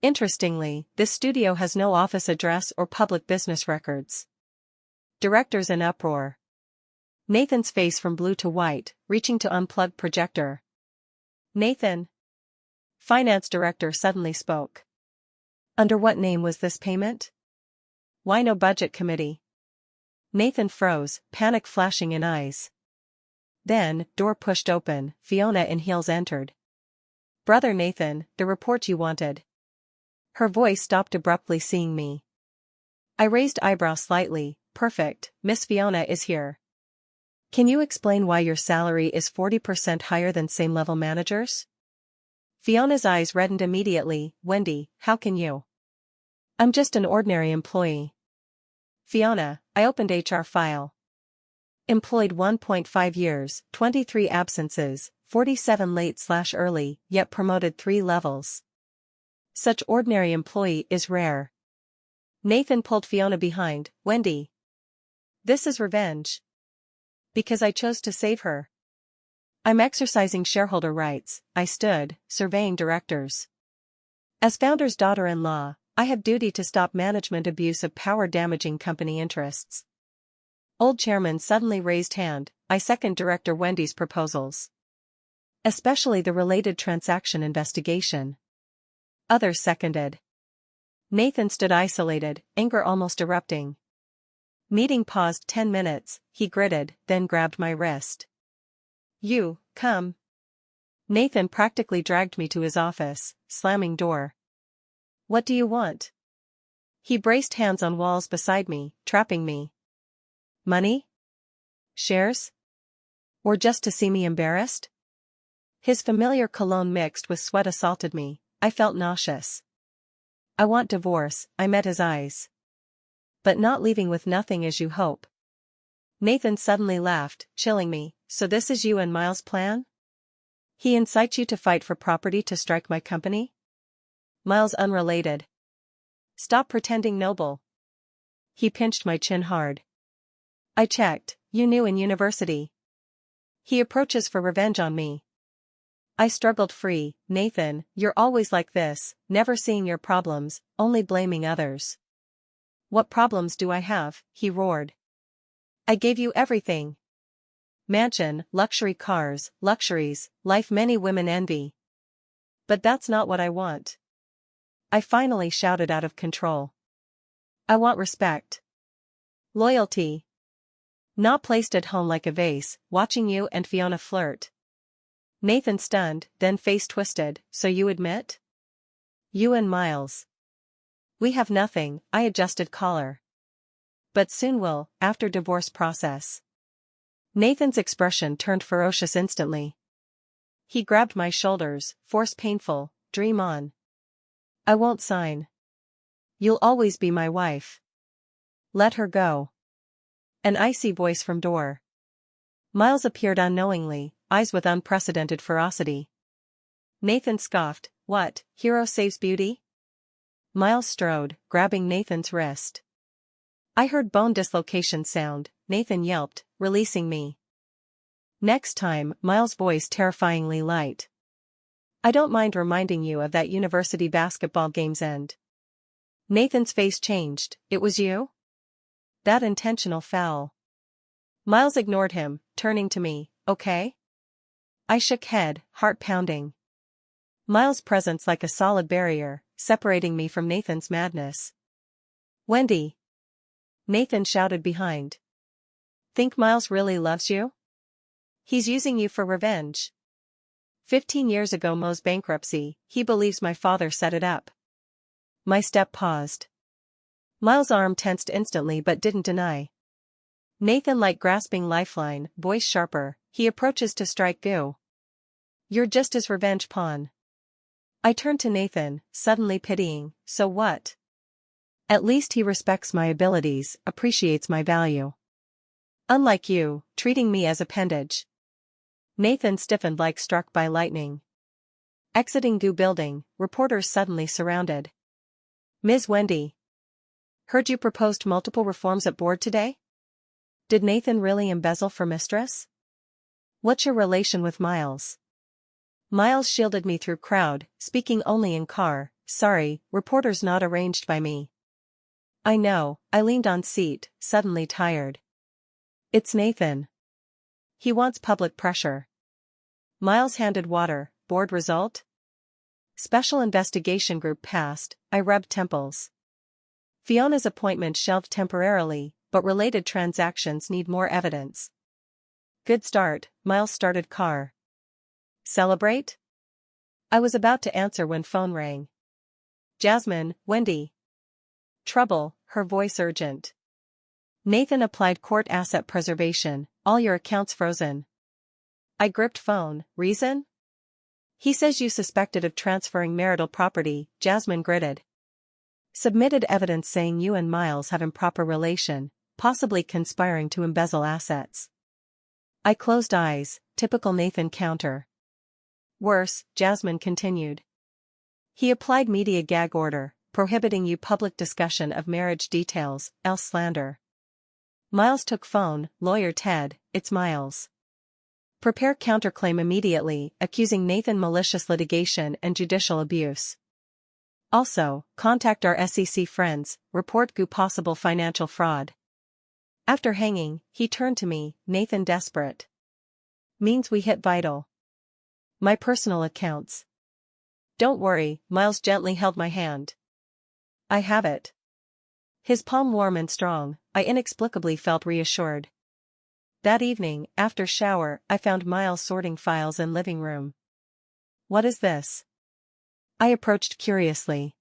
Interestingly, this studio has no office address or public business records. Directors in uproar. Nathan's face from blue to white, reaching to unplug projector. Nathan. Finance director suddenly spoke. Under what name was this payment? Why no budget committee? Nathan froze, panic flashing in eyes. Then, door pushed open, Fiona in heels entered. Brother Nathan, the report you wanted. Her voice stopped abruptly seeing me. I raised eyebrow slightly. Perfect, Miss Fiona is here. Can you explain why your salary is 40% higher than same-level managers? Fiona's eyes reddened immediately. Wendy, how can you? I'm just an ordinary employee. Fiona, I opened HR file. Employed 1.5 years, 23 absences, 47 late/early, yet promoted 3 levels. Such ordinary employee is rare. Nathan pulled Fiona behind. Wendy. This is revenge. Because I chose to save her. I'm exercising shareholder rights. I stood, surveying directors. As founder's daughter-in-law, I have duty to stop management abuse of power damaging company interests. Old chairman suddenly raised hand. I second director Wendy's proposals. Especially the related transaction investigation. Others seconded. Nathan stood isolated, anger almost erupting. Meeting paused 10 minutes, he gritted, then grabbed my wrist. You, come. Nathan practically dragged me to his office, slamming door. What do you want? He braced hands on walls beside me, trapping me. Money? Shares? Or just to see me embarrassed? His familiar cologne mixed with sweat assaulted me. I felt nauseous. I want divorce, I met his eyes. But not leaving with nothing as you hope. Nathan suddenly laughed, chilling me. So this is you and Miles' plan? He incites you to fight for property to strike my company? Miles unrelated. Stop pretending noble. He pinched my chin hard. I checked, you knew in university. He approaches for revenge on me. I struggled free. Nathan, you're always like this, never seeing your problems, only blaming others. What problems do I have? He roared. I gave you everything. Mansion, luxury cars, luxuries, life many women envy. But that's not what I want. I finally shouted out of control. I want respect. Loyalty. Not placed at home like a vase, watching you and Fiona flirt. Nathan stunned, then face twisted. So you admit? You and Miles. We have nothing, I adjusted collar. But soon will, after divorce process. Nathan's expression turned ferocious instantly. He grabbed my shoulders, force painful, dream on. I won't sign. You'll always be my wife. Let her go. An icy voice from door. Miles appeared unknowingly, eyes with unprecedented ferocity. Nathan scoffed, what, hero saves beauty? Miles strode, grabbing Nathan's wrist. I heard bone dislocation sound, Nathan yelped, releasing me. Next time, Miles' voice terrifyingly light. I don't mind reminding you of that university basketball game's end. Nathan's face changed, it was you? That intentional foul. Miles ignored him, turning to me, okay? I shook head, heart pounding. Miles' presence like a solid barrier, separating me from Nathan's madness. Wendy! Nathan shouted behind. Think Miles really loves you? He's using you for revenge. 15 years ago Mo's bankruptcy, he believes my father set it up. My step paused. Miles' arm tensed instantly but didn't deny. Nathan like grasping lifeline, voice sharper, he approaches to strike Goo. You're just his revenge pawn. I turned to Nathan, suddenly pitying, so what? At least he respects my abilities, appreciates my value. Unlike you, treating me as appendage. Nathan stiffened like struck by lightning. Exiting Goo building, reporters suddenly surrounded. Ms. Wendy. Heard you proposed multiple reforms at board today? Did Nathan really embezzle for mistress? What's your relation with Miles? Miles shielded me through crowd, speaking only in car, sorry, reporters not arranged by me. I know, I leaned on seat, suddenly tired. It's Nathan. He wants public pressure. Miles handed water, board result? Special investigation group passed, I rubbed temples. Fiona's appointment shelved temporarily, but related transactions need more evidence. Good start, Miles started car. Celebrate? I was about to answer when phone rang. Jasmine, Wendy. Trouble, her voice urgent. Nathan applied court asset preservation, all your accounts frozen. I gripped phone, reason? He says you suspected of transferring marital property, Jasmine gritted. Submitted evidence saying you and Miles have improper relation, possibly conspiring to embezzle assets. I closed eyes, typical Nathan counter. Worse, Jasmine continued. He applied media gag order, prohibiting you public discussion of marriage details, else slander. Miles took phone, lawyer Ted, it's Miles. Prepare counterclaim immediately, accusing Nathan malicious litigation and judicial abuse. Also, contact our SEC friends, report Goo possible financial fraud. After hanging, he turned to me, Nathan desperate. Means we hit vital. My personal accounts. Don't worry, Miles gently held my hand. I have it. His palm warm and strong, I inexplicably felt reassured. That evening, after shower, I found Miles sorting files in living room. What is this? I approached curiously.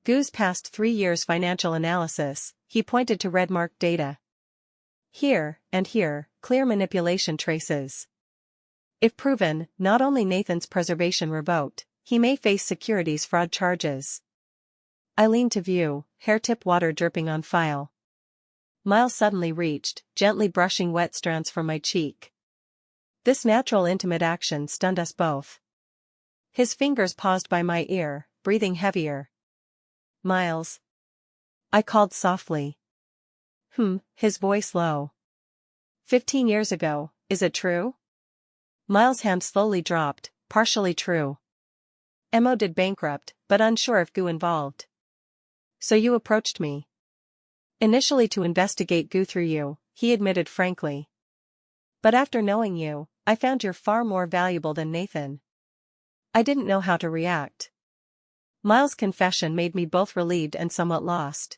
Goo's past 3 years financial analysis, he pointed to red-marked data. Here, and here, clear manipulation traces. If proven, not only Nathan's preservation revoked, he may face securities fraud charges. I leaned to view, hair-tip water dripping on file. Miles suddenly reached, gently brushing wet strands from my cheek. This natural intimate action stunned us both. His fingers paused by my ear, breathing heavier. Miles. I called softly. His voice low. 15 years ago, is it true? Miles' hand slowly dropped, partially true. Mo did bankrupt, but unsure if Goo involved. So you approached me. Initially to investigate Goo through you, he admitted frankly. But after knowing you, I found you're far more valuable than Nathan. I didn't know how to react. Miles' confession made me both relieved and somewhat lost.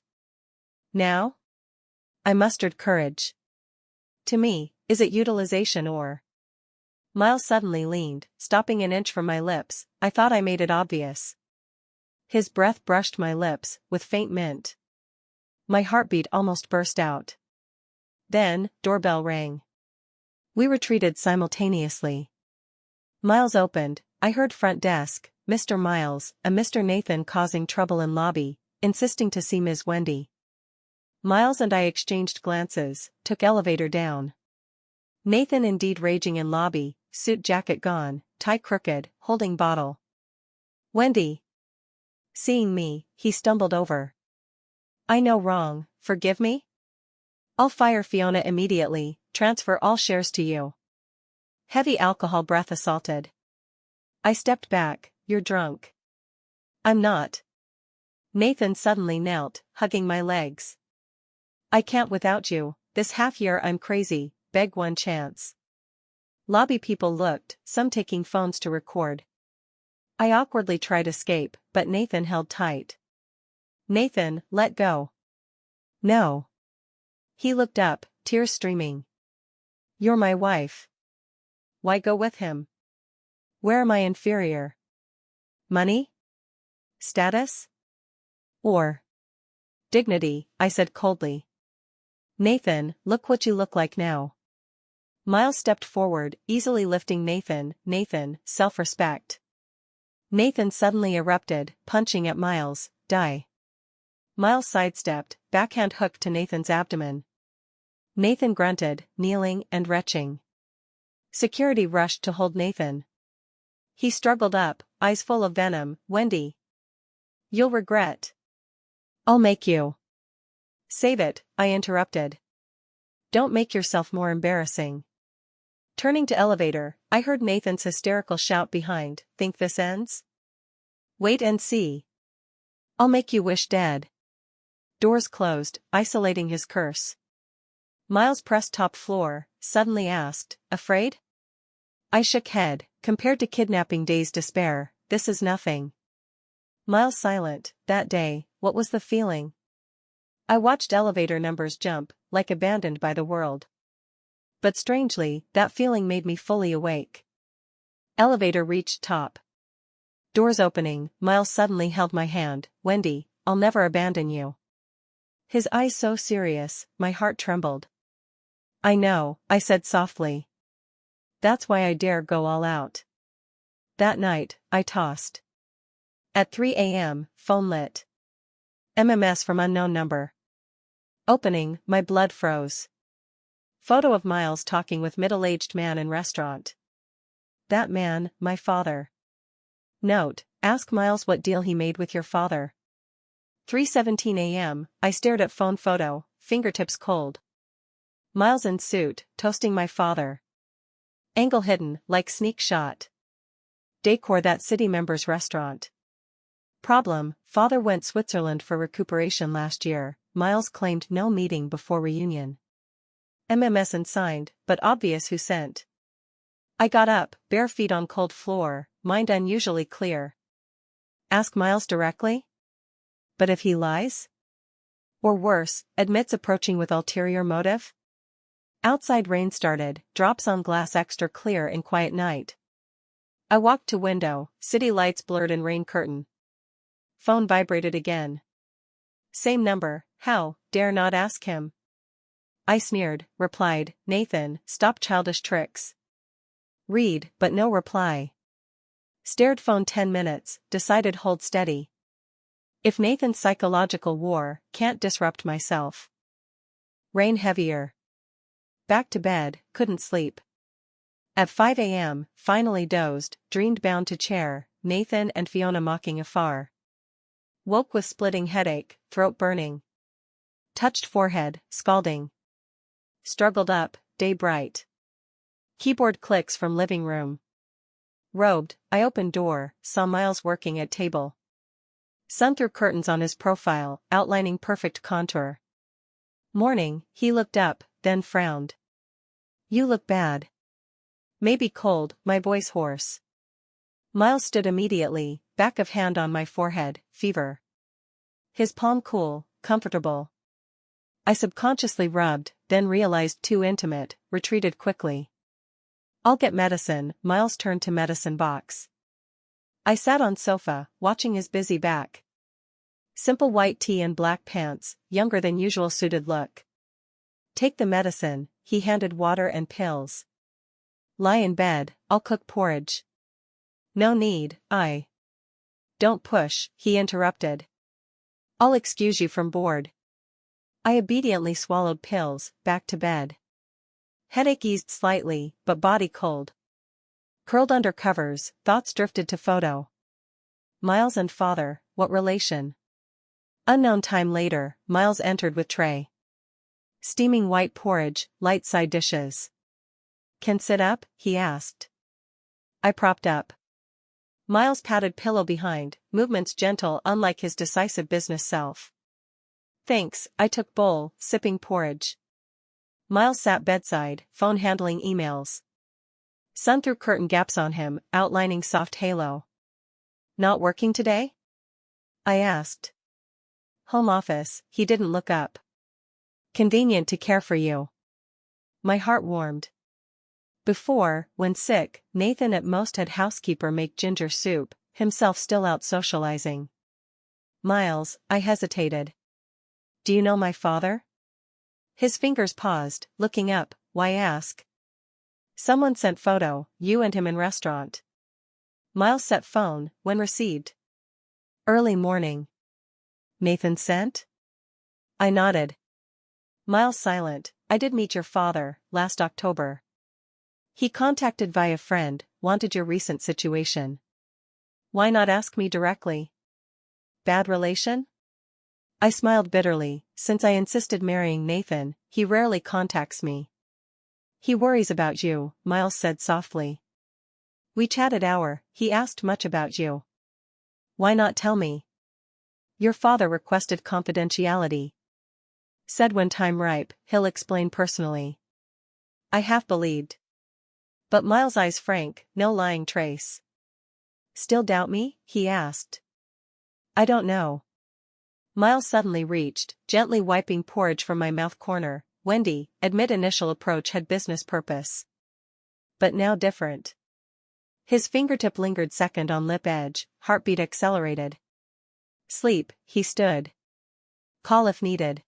Now? I mustered courage. To me, is it utilization or? Miles suddenly leaned, stopping an inch from my lips, I thought I made it obvious. His breath brushed my lips, with faint mint. My heartbeat almost burst out. Then, doorbell rang. We retreated simultaneously. Miles opened. I heard front desk, Mr. Miles, a Mr. Nathan causing trouble in lobby, insisting to see Ms. Wendy. Miles and I exchanged glances, took elevator down. Nathan indeed raging in lobby, suit jacket gone, tie crooked, holding bottle. Wendy. Seeing me, he stumbled over. I know wrong, forgive me? I'll fire Fiona immediately, transfer all shares to you. Heavy alcohol breath assaulted. I stepped back, you're drunk. I'm not. Nathan suddenly knelt, hugging my legs. I can't without you, this half year I'm crazy, beg one chance. Lobby people looked, some taking phones to record. I awkwardly tried escape, but Nathan held tight. Nathan, let go. No. He looked up, tears streaming. You're my wife. Why go with him? Where am I inferior? Money? Status? Or dignity, I said coldly. Nathan, look what you look like now. Miles stepped forward, easily lifting Nathan, self-respect. Nathan suddenly erupted, punching at Miles, die. Miles sidestepped, backhand hook to Nathan's abdomen. Nathan grunted, kneeling and retching. Security rushed to hold Nathan. He struggled up, eyes full of venom. Wendy. You'll regret. I'll make you. Save it, I interrupted. Don't make yourself more embarrassing. Turning to elevator, I heard Nathan's hysterical shout behind, think this ends? Wait and see. I'll make you wish dead. Doors closed, isolating his curse. Miles pressed top floor, suddenly asked, afraid? I shook head, compared to kidnapping day's despair, this is nothing. Miles silent, that day, what was the feeling? I watched elevator numbers jump, like abandoned by the world. But strangely, that feeling made me fully awake. Elevator reached top. Doors opening, Miles suddenly held my hand, Wendy, I'll never abandon you. His eyes so serious, my heart trembled. I know, I said softly. That's why I dare go all out. That night, I tossed. At 3 a.m., phone lit. MMS from unknown number. Opening, my blood froze. Photo of Miles talking with middle-aged man in restaurant. That man, my father. Note, ask Miles what deal he made with your father. 3:17 a.m., I stared at phone photo, fingertips cold. Miles in suit, toasting my father. Angle hidden, like sneak shot. Decor that city member's restaurant. Problem, father went Switzerland for recuperation last year, Miles claimed no meeting before reunion. MMS unsigned, but obvious who sent. I got up, bare feet on cold floor, mind unusually clear. Ask Miles directly? But if he lies? Or worse, admits approaching with ulterior motive? Outside rain started, drops on glass extra clear in quiet night. I walked to window, city lights blurred in rain curtain. Phone vibrated again. Same number, how, dare not ask him. I sneered, replied, Nathan, stop childish tricks. Read, but no reply. Stared phone 10 minutes, decided hold steady. If Nathan's psychological war can't disrupt myself. Rain heavier. Back to bed, couldn't sleep. At 5 a.m., finally dozed, dreamed bound to chair, Nathan and Fiona mocking afar. Woke with splitting headache, throat burning. Touched forehead, scalding. Struggled up, day bright. Keyboard clicks from living room. Robed, I opened door, saw Miles working at table. Sun through curtains on his profile, outlining perfect contour. Morning, he looked up, then frowned. You look bad. Maybe cold, my voice hoarse. Miles stood immediately, back of hand on my forehead, fever. His palm cool, comfortable. I subconsciously rubbed, then realized too intimate, retreated quickly. I'll get medicine, Miles turned to medicine box. I sat on sofa, watching his busy back. Simple white tee and black pants, younger than usual suited look. Take the medicine, he handed water and pills. Lie in bed, I'll cook porridge. No need, Don't push, he interrupted. I'll excuse you from board. I obediently swallowed pills, back to bed. Headache eased slightly, but body cold. Curled under covers, thoughts drifted to photo. Miles and father, what relation? Unknown time later, Miles entered with tray. Steaming white porridge, light side dishes. Can sit up? He asked. I propped up. Miles patted pillow behind, movements gentle unlike his decisive business self. Thanks, I took bowl, sipping porridge. Miles sat bedside, phone handling emails. Sun threw curtain gaps on him, outlining soft halo. Not working today? I asked. Home office, he didn't look up. Convenient to care for you. My heart warmed. Before, when sick, Nathan at most had housekeeper make ginger soup, himself still out socializing. Miles, I hesitated. Do you know my father? His fingers paused, looking up, why ask? Someone sent photo, you and him in restaurant. Miles set phone, when received. Early morning. Nathan sent? I nodded. Miles silent, I did meet your father, last October. He contacted via friend, wanted your recent situation. Why not ask me directly? Bad relation? I smiled bitterly, since I insisted marrying Nathan, he rarely contacts me. He worries about you, Miles said softly. We chatted hour, he asked much about you. Why not tell me? Your father requested confidentiality. Said when time ripe, he'll explain personally. I half believed. But Miles' eyes frank, no lying trace. Still doubt me? He asked. I don't know. Miles suddenly reached, gently wiping porridge from my mouth corner. Wendy, admit initial approach had business purpose. But now different. His fingertip lingered second on lip edge, heartbeat accelerated. Sleep, he stood. Call if needed.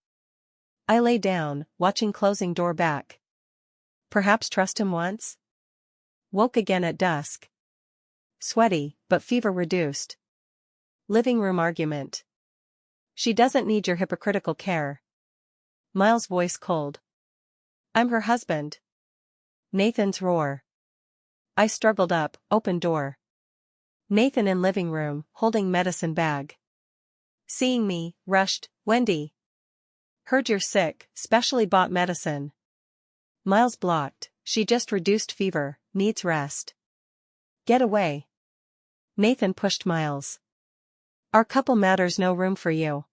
I lay down, watching closing door back. Perhaps trust him once? Woke again at dusk. Sweaty, but fever reduced. Living room argument. She doesn't need your hypocritical care. Miles' voice cold. I'm her husband. Nathan's roar. I struggled up, open door. Nathan in living room, holding medicine bag. Seeing me, rushed, Wendy. Heard you're sick, specially bought medicine. Miles blocked, she just reduced fever, needs rest. Get away. Nathan pushed Miles. Our couple matters, no room for you.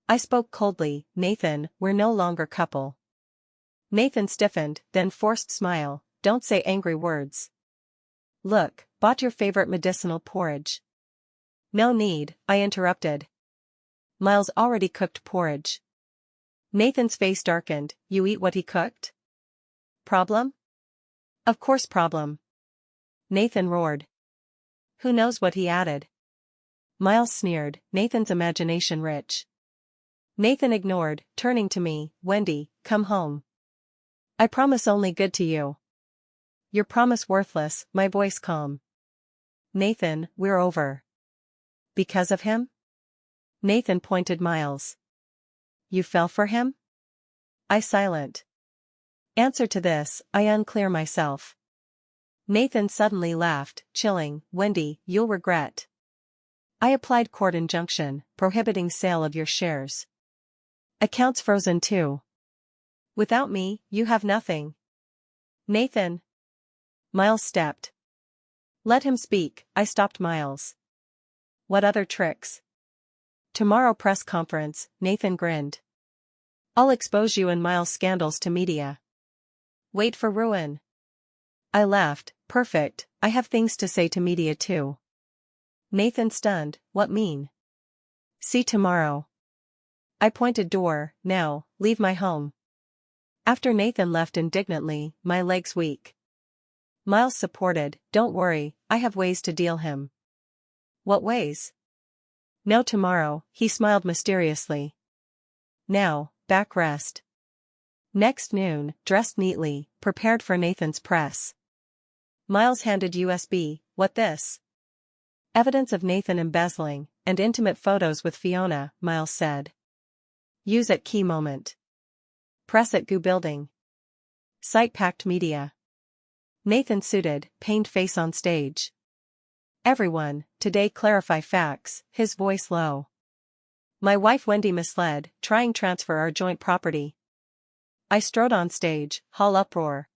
I spoke coldly, Nathan, we're no longer couple. Nathan stiffened, then forced smile, don't say angry words. Look, bought your favorite medicinal porridge. No need, I interrupted. Miles already cooked porridge. Nathan's face darkened, you eat what he cooked? Problem? Of course problem. Nathan roared. Who knows what he added? Miles sneered, Nathan's imagination rich. Nathan ignored, turning to me, Wendy, come home. I promise only good to you. Your promise worthless, my voice calm. Nathan, we're over. Because of him? Nathan pointed Miles. You fell for him? I silent. Answer to this, I unclear myself. Nathan suddenly laughed, chilling, Wendy, you'll regret. I applied court injunction, prohibiting sale of your shares. Accounts frozen too. Without me, you have nothing. Nathan. Miles stepped. Let him speak, I stopped Miles. What other tricks? Tomorrow press conference, Nathan grinned. I'll expose you and Miles' scandals to media. Wait for ruin. I laughed, perfect, I have things to say to media too. Nathan stunned, what mean? See tomorrow. I pointed door, now, leave my home. After Nathan left indignantly, my legs weak. Miles supported, don't worry, I have ways to deal him. What ways? No tomorrow, he smiled mysteriously. Now, back rest. Next noon, dressed neatly, prepared for Nathan's press. Miles handed USB, what this? Evidence of Nathan embezzling, and intimate photos with Fiona, Miles said. Use at key moment. Press at Goo building. Site packed media. Nathan suited, pained face on stage. Everyone, today clarify facts, his voice low. My wife Wendy misled, trying transfer our joint property. I strode on stage, hall uproar.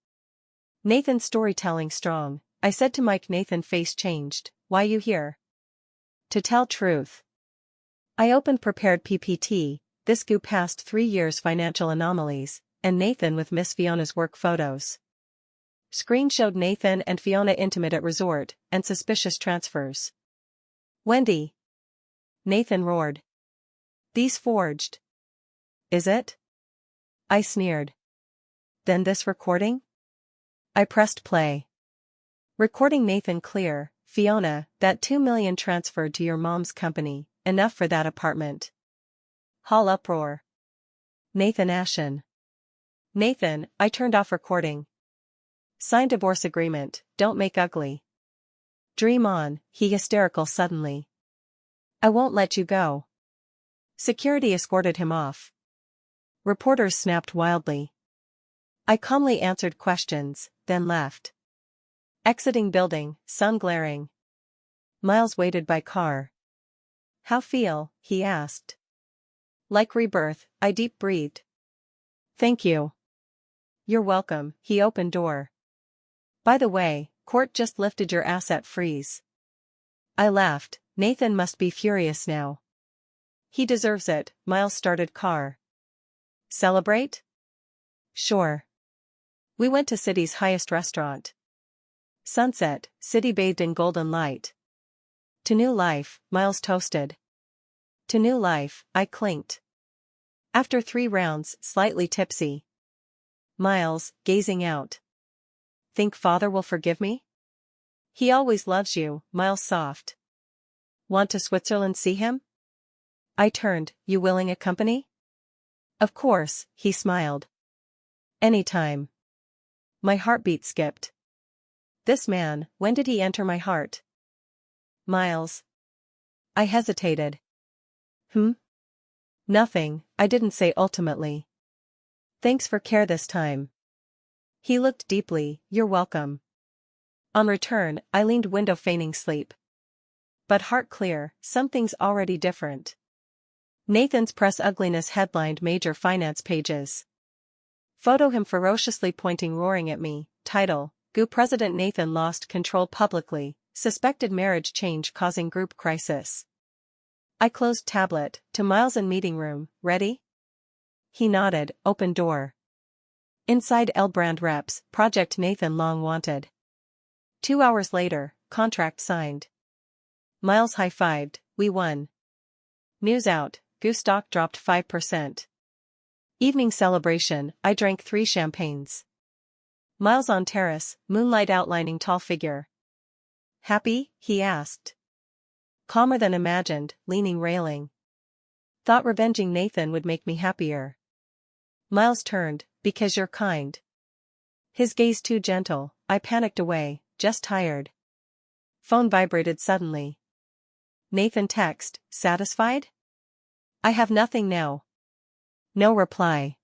Nathan's storytelling strong. I said to Mike, Nathan face changed, why you here? To tell truth. I opened prepared PPT, this goo past 3 years financial anomalies, and Nathan with Miss Fiona's work photos. Screen showed Nathan and Fiona intimate at resort, and suspicious transfers. Wendy. Nathan roared. These forged. Is it? I sneered. Then this recording? I pressed play. Recording Nathan clear, Fiona, that 2 million transferred to your mom's company, enough for that apartment. Hall uproar. Nathan ashen. Nathan, I turned off recording. Sign divorce agreement, don't make ugly. Dream on, he hysterical suddenly. I won't let you go. Security escorted him off. Reporters snapped wildly. I calmly answered questions, then left. Exiting building, sun glaring. Miles waited by car. How feel? He asked. Like rebirth, I deep breathed. Thank you. You're welcome, he opened door. By the way, court just lifted your asset freeze. I laughed, Nathan must be furious now. He deserves it, Miles started car. Celebrate? Sure. We went to city's highest restaurant. Sunset, city bathed in golden light. To new life, Miles toasted. To new life, I clinked. After 3 rounds, slightly tipsy. Miles, gazing out. Think father will forgive me? He always loves you, Miles soft. Want to Switzerland see him? I turned, you willing accompany? Of course, he smiled. Anytime. My heartbeat skipped. This man, when did he enter my heart? Miles. I hesitated. Nothing, I didn't say ultimately. Thanks for care this time. He looked deeply, you're welcome. On return, I leaned window feigning sleep. But heart clear, something's already different. Nathan's press ugliness headlined major finance pages. Photo him ferociously pointing roaring at me, title, Goo President Nathan lost control publicly, suspected marriage change causing group crisis. I closed tablet, to Miles in meeting room, ready? He nodded, open door. Inside L brand reps, project Nathan long wanted. 2 hours later, contract signed. Miles high-fived, we won. News out, Goo stock dropped 5%. Evening celebration, I drank 3 champagnes. Miles on terrace, moonlight outlining tall figure. Happy? He asked. Calmer than imagined, leaning railing. Thought revenging Nathan would make me happier. Miles turned, because you're kind. His gaze too gentle, I panicked away, just tired. Phone vibrated suddenly. Nathan text, satisfied? I have nothing now. No reply.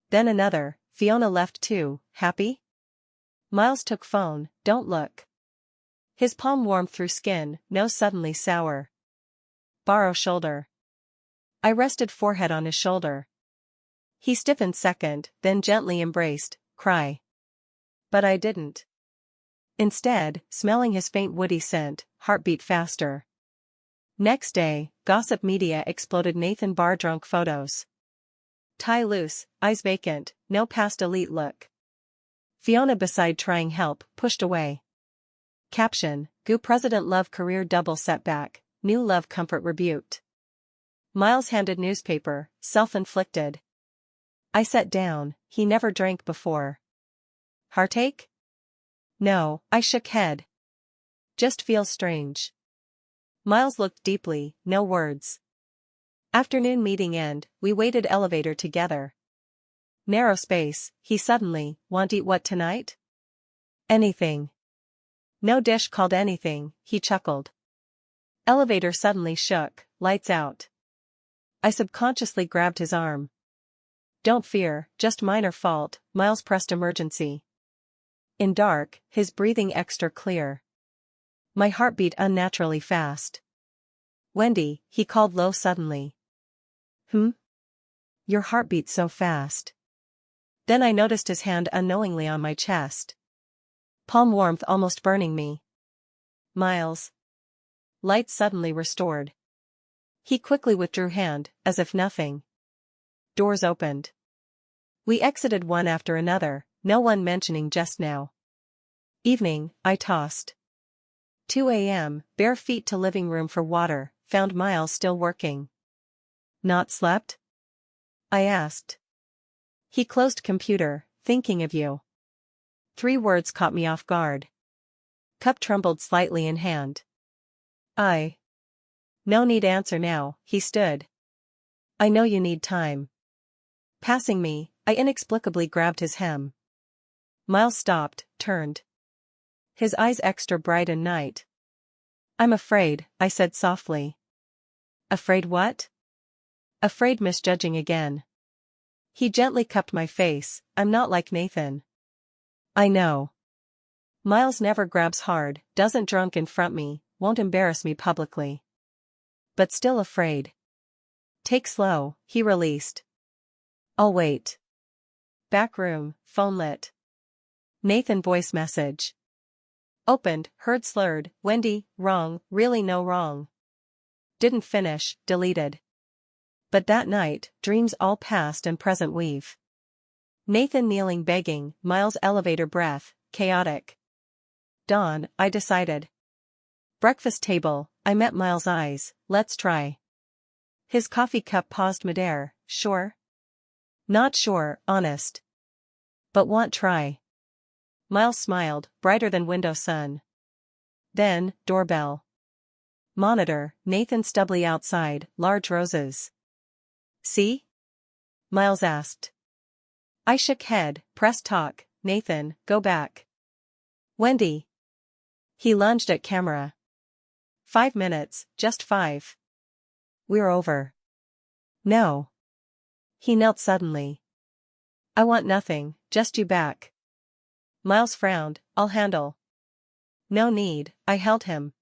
Then another, Fiona left too, happy? Miles took phone, don't look. His palm warmed through skin, nose suddenly sour. Borrow shoulder. I rested forehead on his shoulder. He stiffened second, then gently embraced, cry. But I didn't. Instead, smelling his faint woody scent, heartbeat faster. Next day, gossip media exploded Nathan bar drunk photos. Tie loose, eyes vacant, no past elite look. Fiona beside trying help, pushed away. Caption, Goo President love career double setback, new love comfort rebuked. Miles handed newspaper, self-inflicted. I sat down, he never drank before. Heartache? No, I shook head. Just feels strange. Miles looked deeply, no words. Afternoon meeting end, we waited elevator together. Narrow space, he suddenly, want eat what tonight? Anything. No dish called anything, he chuckled. Elevator suddenly shook, lights out. I subconsciously grabbed his arm. Don't fear, just minor fault, Miles pressed emergency. In dark, his breathing extra clear. My heart beat unnaturally fast. Wendy, he called low suddenly. Your heart beats so fast. Then I noticed his hand unknowingly on my chest. Palm warmth almost burning me. Miles. Light suddenly restored. He quickly withdrew hand, as if nothing. Doors opened. We exited one after another, no one mentioning just now. Evening, I tossed. 2 a.m., bare feet to living room for water, found Miles still working. Not slept? I asked. He closed computer, thinking of you. 3 words caught me off guard. Cup trembled slightly in hand. No need answer now, he stood. I know you need time. Passing me, I inexplicably grabbed his hem. Miles stopped, turned. His eyes extra bright and night. I'm afraid, I said softly. Afraid what? Afraid misjudging again. He gently cupped my face, I'm not like Nathan. I know. Miles never grabs hard, doesn't drunk in front me, won't embarrass me publicly. But still afraid. Take slow, he released. I'll wait. Back room, phone lit. Nathan voice message. Opened, heard slurred, Wendy, wrong, really no wrong. Didn't finish, deleted. But that night, dreams all past and present weave. Nathan kneeling begging, Miles elevator breath, chaotic. Dawn, I decided. Breakfast table, I met Miles' eyes, let's try. His coffee cup paused midair, sure? Not sure, honest. But want try. Miles smiled, brighter than window sun. Then, doorbell. Monitor, Nathan stubbly outside, large roses. See? Miles asked. I shook head, press talk, Nathan, go back. Wendy. He lunged at camera. 5 minutes, just 5. We're over. No. He knelt suddenly. I want nothing, just you back. Miles frowned, I'll handle. No need, I held him.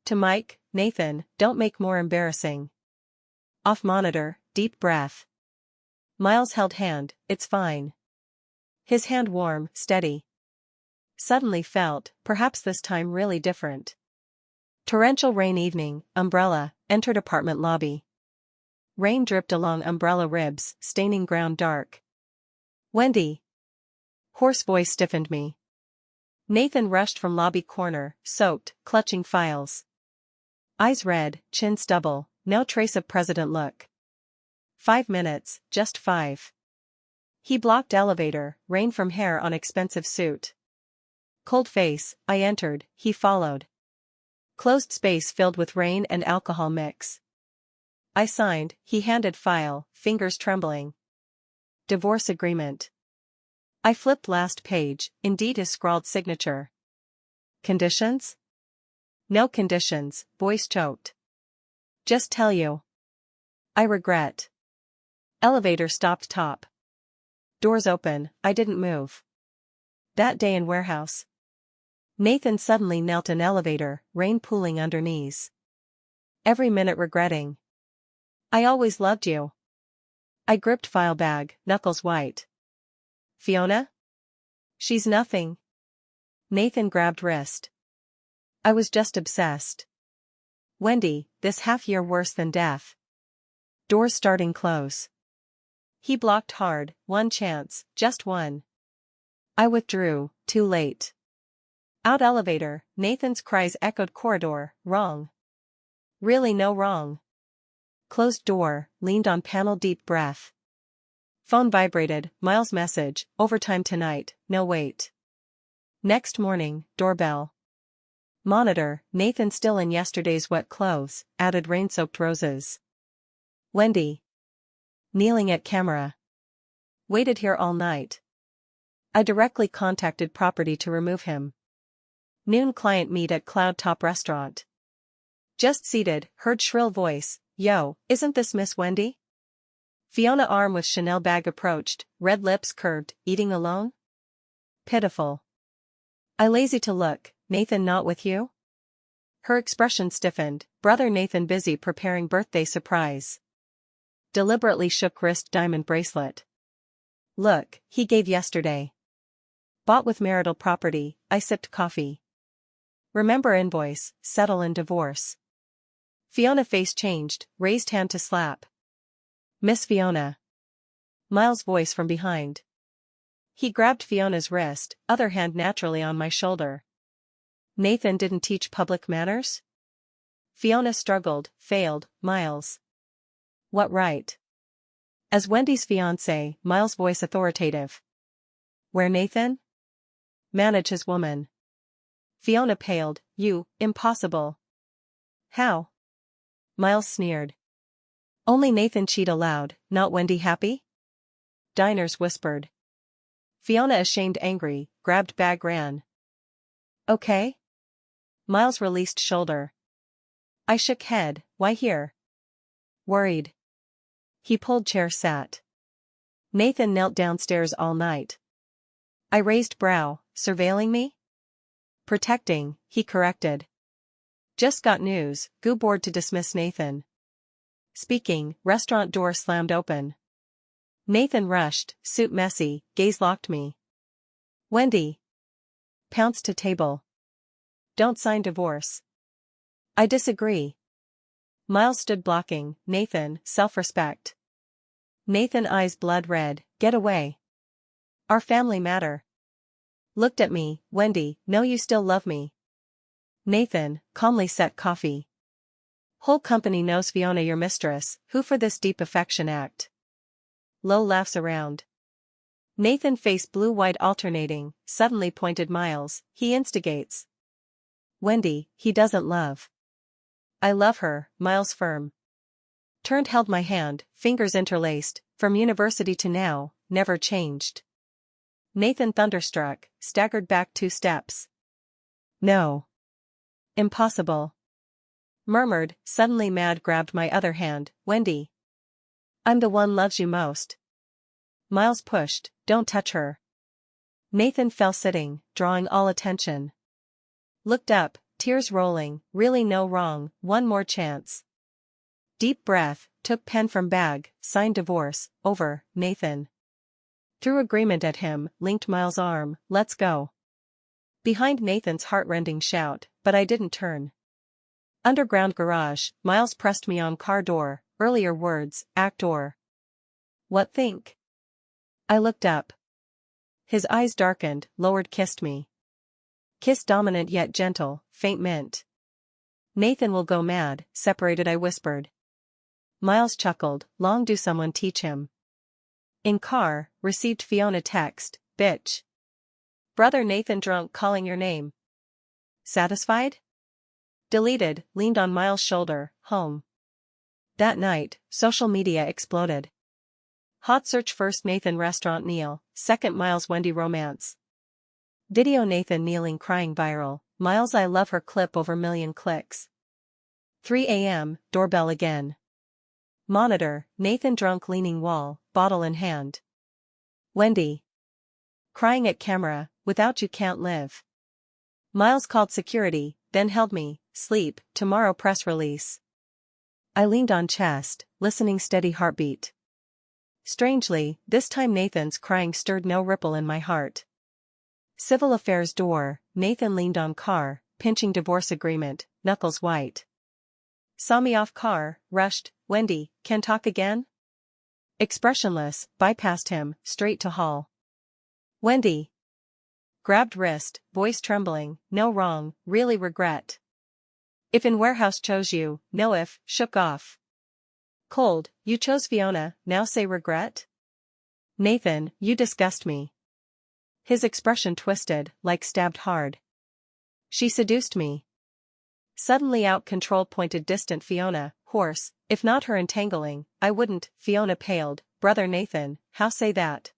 To Mike, Nathan, don't make more embarrassing. Off monitor, deep breath. Miles held hand, it's fine. His hand warm, steady. Suddenly felt, perhaps this time really different. Torrential rain evening, umbrella, entered apartment lobby. Rain dripped along umbrella ribs, staining ground dark. Wendy. Hoarse voice stiffened me. Nathan rushed from lobby corner, soaked, clutching files. Eyes red, chin stubble, no trace of president look. 5 minutes, just 5. He blocked elevator, rain from hair on expensive suit. Cold face, I entered, he followed. Closed space filled with rain and alcohol mix. I signed, he handed file, fingers trembling. Divorce agreement. I flipped last page, indeed his scrawled signature. Conditions? No conditions, voice choked. Just tell you. I regret. Elevator stopped top. Doors open, I didn't move. That day in warehouse. Nathan suddenly knelt in elevator, rain pooling under knees. Every minute regretting. I always loved you. I gripped file bag, knuckles white. Fiona? She's nothing. Nathan grabbed wrist. I was just obsessed. Wendy, this half year worse than death. Doors starting close. He blocked hard, one chance, just one. I withdrew, too late. Out elevator, Nathan's cries echoed corridor, wrong. Really no wrong. Closed door, leaned on panel deep breath. Phone vibrated, Miles message, overtime tonight, no wait. Next morning, doorbell. Monitor, Nathan still in yesterday's wet clothes, added rain-soaked roses. Wendy. Kneeling at camera. Waited here all night. I directly contacted property to remove him. Noon client meet at Cloud Top Restaurant. Just seated, heard shrill voice, "Yo, isn't this Miss Wendy?" Fiona arm with Chanel bag approached, red lips curved, "Eating alone?" Pitiful. I lazy to look, "Nathan not with you?" Her expression stiffened, "Brother Nathan busy preparing birthday surprise." Deliberately shook wrist diamond bracelet. "Look, he gave yesterday. Bought with marital property." I sipped coffee. "Remember invoice, settle in divorce." Fiona face changed, raised hand to slap. "Miss Fiona." Miles' voice from behind. He grabbed Fiona's wrist, other hand naturally on my shoulder. "Nathan didn't teach public manners?" Fiona struggled, failed, "Miles. What right?" As Wendy's fiancé, Miles' voice authoritative. "Where Nathan? Manage his woman." Fiona paled, "You, impossible." "How?" Miles sneered. "Only Nathan cheat allowed, not Wendy happy?" Diners whispered. Fiona ashamed angry, grabbed bag ran. "Okay?" Miles released shoulder. I shook head, "Why here?" Worried. He pulled chair sat. "Nathan knelt downstairs all night." I raised brow, "Surveilling me?" "Protecting," he corrected. "Just got news, goo board to dismiss Nathan." Speaking, restaurant door slammed open. Nathan rushed, suit messy, gaze locked me. "Wendy." Pounced to table. "Don't sign divorce." "I disagree." Miles stood blocking, "Nathan, self-respect." Nathan eyes blood red, "Get away. Our family matter." Looked at me, "Wendy, know you still love me." Nathan, calmly set coffee. "Whole company knows Fiona your mistress, who for this deep affection act." Low laughs around. Nathan face blue-white alternating, suddenly pointed Miles, "He instigates." "Wendy, he doesn't love." "I love her," Miles firm. Turned held my hand, fingers interlaced, from university to now, never changed. Nathan thunderstruck, staggered back 2 steps. "No. Impossible." Murmured, suddenly mad grabbed my other hand, "Wendy. I'm the one loves you most." Miles pushed, "Don't touch her." Nathan fell sitting, drawing all attention. Looked up, tears rolling, "Really no wrong, one more chance." Deep breath, took pen from bag, signed divorce, over, Nathan. Threw agreement at him, linked Miles' arm, "Let's go." Behind Nathan's heartrending shout, but I didn't turn. Underground garage, Miles pressed me on car door, earlier words, act or. "What think?" I looked up. His eyes darkened, lowered, kissed me. Kiss dominant yet gentle, faint mint. "Nathan will go mad," separated I whispered. Miles chuckled, "Long do someone teach him." In car, received Fiona text, "Bitch. Brother Nathan drunk calling your name. Satisfied?" Deleted, leaned on Miles' shoulder, home. That night, social media exploded. Hot search first Nathan restaurant Neil, second Miles Wendy romance. Video Nathan kneeling crying viral, Miles I love her clip over million clicks. 3 a.m., doorbell again. Monitor, Nathan drunk leaning wall, bottle in hand. Wendy. Crying at camera, "Without you can't live." Miles called security, then held me, "Sleep, tomorrow press release." I leaned on chest, listening steady heartbeat. Strangely, this time Nathan's crying stirred no ripple in my heart. Civil affairs door, Nathan leaned on car, pinching divorce agreement, knuckles white. Saw me off car, rushed, "Wendy, can talk again?" Expressionless, bypassed him, straight to hall. "Wendy." Grabbed wrist, voice trembling, "No wrong, really regret." "If in warehouse chose you, no if," shook off. Cold, "You chose Fiona, now say regret?" "Nathan, you disgust me." His expression twisted, like stabbed hard. "She seduced me." Suddenly out control pointed distant Fiona, hoarse, "If not her entangling, I wouldn't." Fiona paled, "Brother Nathan, how say that?"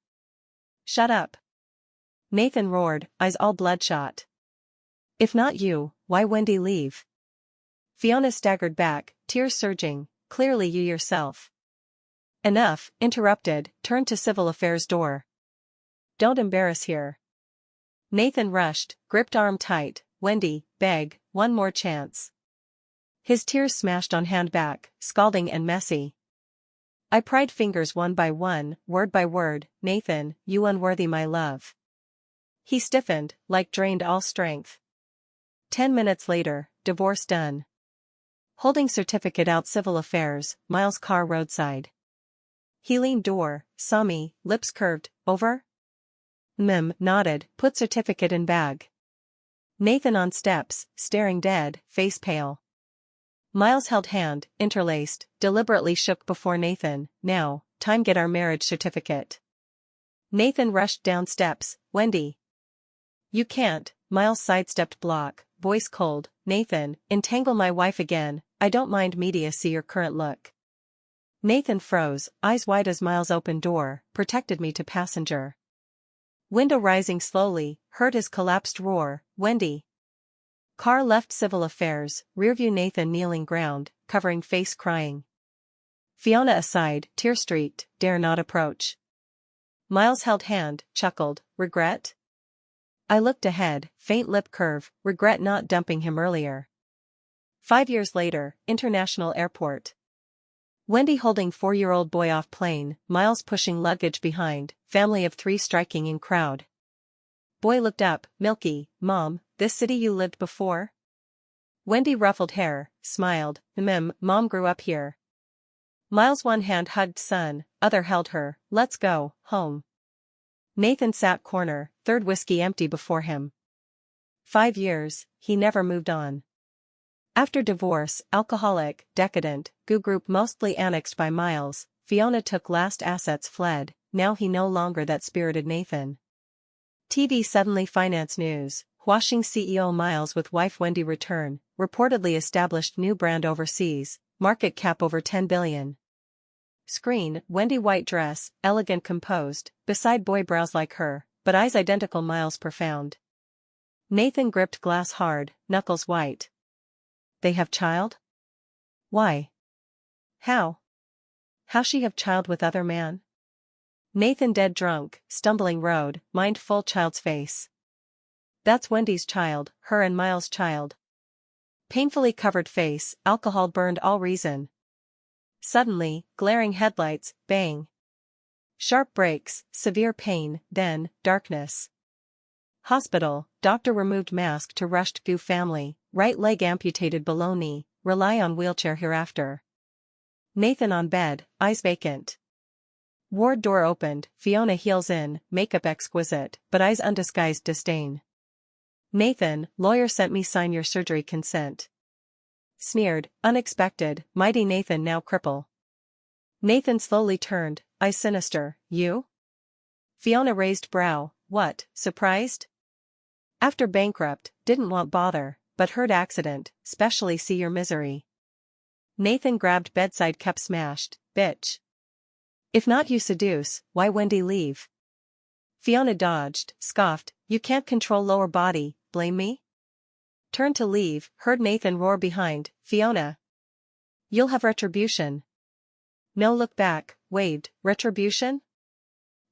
"Shut up." Nathan roared, eyes all bloodshot. "If not you, why Wendy leave?" Fiona staggered back, tears surging. Clearly you yourself. Enough, interrupted, turned to civil affairs door. Don't embarrass here. Nathan rushed, gripped arm tight. Wendy, beg, one more chance. His tears smashed on hand back, scalding and messy. I pried fingers one by one, word by word. Nathan, you unworthy my love. He stiffened, like drained all strength. 10 minutes later, divorce done. Holding certificate out civil affairs, Miles' car roadside. He leaned door, saw me, lips curved, over? Nodded, put certificate in bag. Nathan on steps, staring dead, face pale. Miles held hand, interlaced, deliberately shook before Nathan. Now, time get our marriage certificate. Nathan rushed down steps. Wendy. You can't. Miles sidestepped block, voice cold. Nathan, entangle my wife again. I don't mind media see your current look. Nathan froze, eyes wide as Miles' open door, protected me to passenger. Window rising slowly, heard his collapsed roar. Wendy. Car left civil affairs, rearview Nathan kneeling ground, covering face crying. Fiona aside, tear-streaked, dare not approach. Miles held hand, chuckled, regret? I looked ahead, faint lip curve, regret not dumping him earlier. 5 years later, International Airport. Wendy holding 4-year-old boy off plane, Miles pushing luggage behind, family of 3 striking in crowd. Boy looked up, Milky, Mom, this city you lived before? Wendy ruffled hair, smiled, Mom grew up here. Miles one hand hugged son, other held her, let's go, home. Nathan sat corner, 3rd whiskey empty before him. 5 years, he never moved on. After divorce, alcoholic, decadent, goo group mostly annexed by Miles, Fiona took last assets fled, now he no longer that spirited Nathan. TV suddenly finance news, washing CEO Miles with wife Wendy return, reportedly established new brand overseas, market cap over 10 billion. Screen, Wendy white dress, elegant composed, beside boy brows like her, but eyes identical Miles profound. Nathan gripped glass hard, knuckles white. They have child? Why? How? How she have child with other man? Nathan dead drunk, stumbling road, mind full child's face. That's Wendy's child, her and Miles' child. Painfully covered face, alcohol burned all reason. Suddenly, glaring headlights, bang. Sharp brakes, severe pain, then, darkness. Hospital, doctor removed mask to rushed goo family, right leg amputated below knee, rely on wheelchair hereafter. Nathan on bed, eyes vacant. Ward door opened, Fiona heels in, makeup exquisite, but eyes undisguised disdain. Nathan, lawyer sent me sign your surgery consent. Sneered, unexpected, mighty Nathan now cripple. Nathan slowly turned, eyes sinister, you? Fiona raised brow, what, surprised? After bankrupt, didn't want bother, but heard accident, specially see your misery. Nathan grabbed bedside cup smashed, bitch. If not you seduce, why Wendy leave? Fiona dodged, scoffed, you can't control lower body, blame me? Turned to leave, heard Nathan roar behind, Fiona. You'll have retribution. No look back, waved, retribution?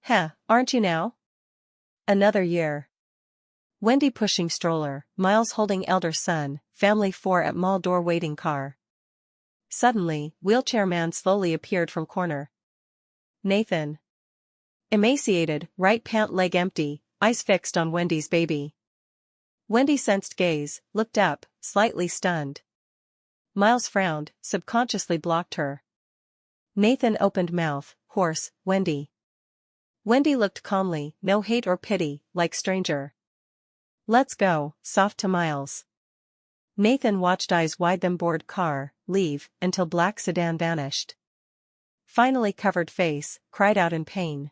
Heh, aren't you now? Another year. Wendy pushing stroller, Miles holding elder son, family 4 at mall door waiting car. Suddenly, wheelchair man slowly appeared from corner. Nathan. Emaciated, right pant leg empty, eyes fixed on Wendy's baby. Wendy sensed gaze, looked up, slightly stunned. Miles frowned, subconsciously blocked her. Nathan opened mouth, hoarse, Wendy. Wendy looked calmly, no hate or pity, like stranger. Let's go, soft to Miles. Nathan watched eyes wide them board car, leave, until black sedan vanished. Finally covered face, cried out in pain.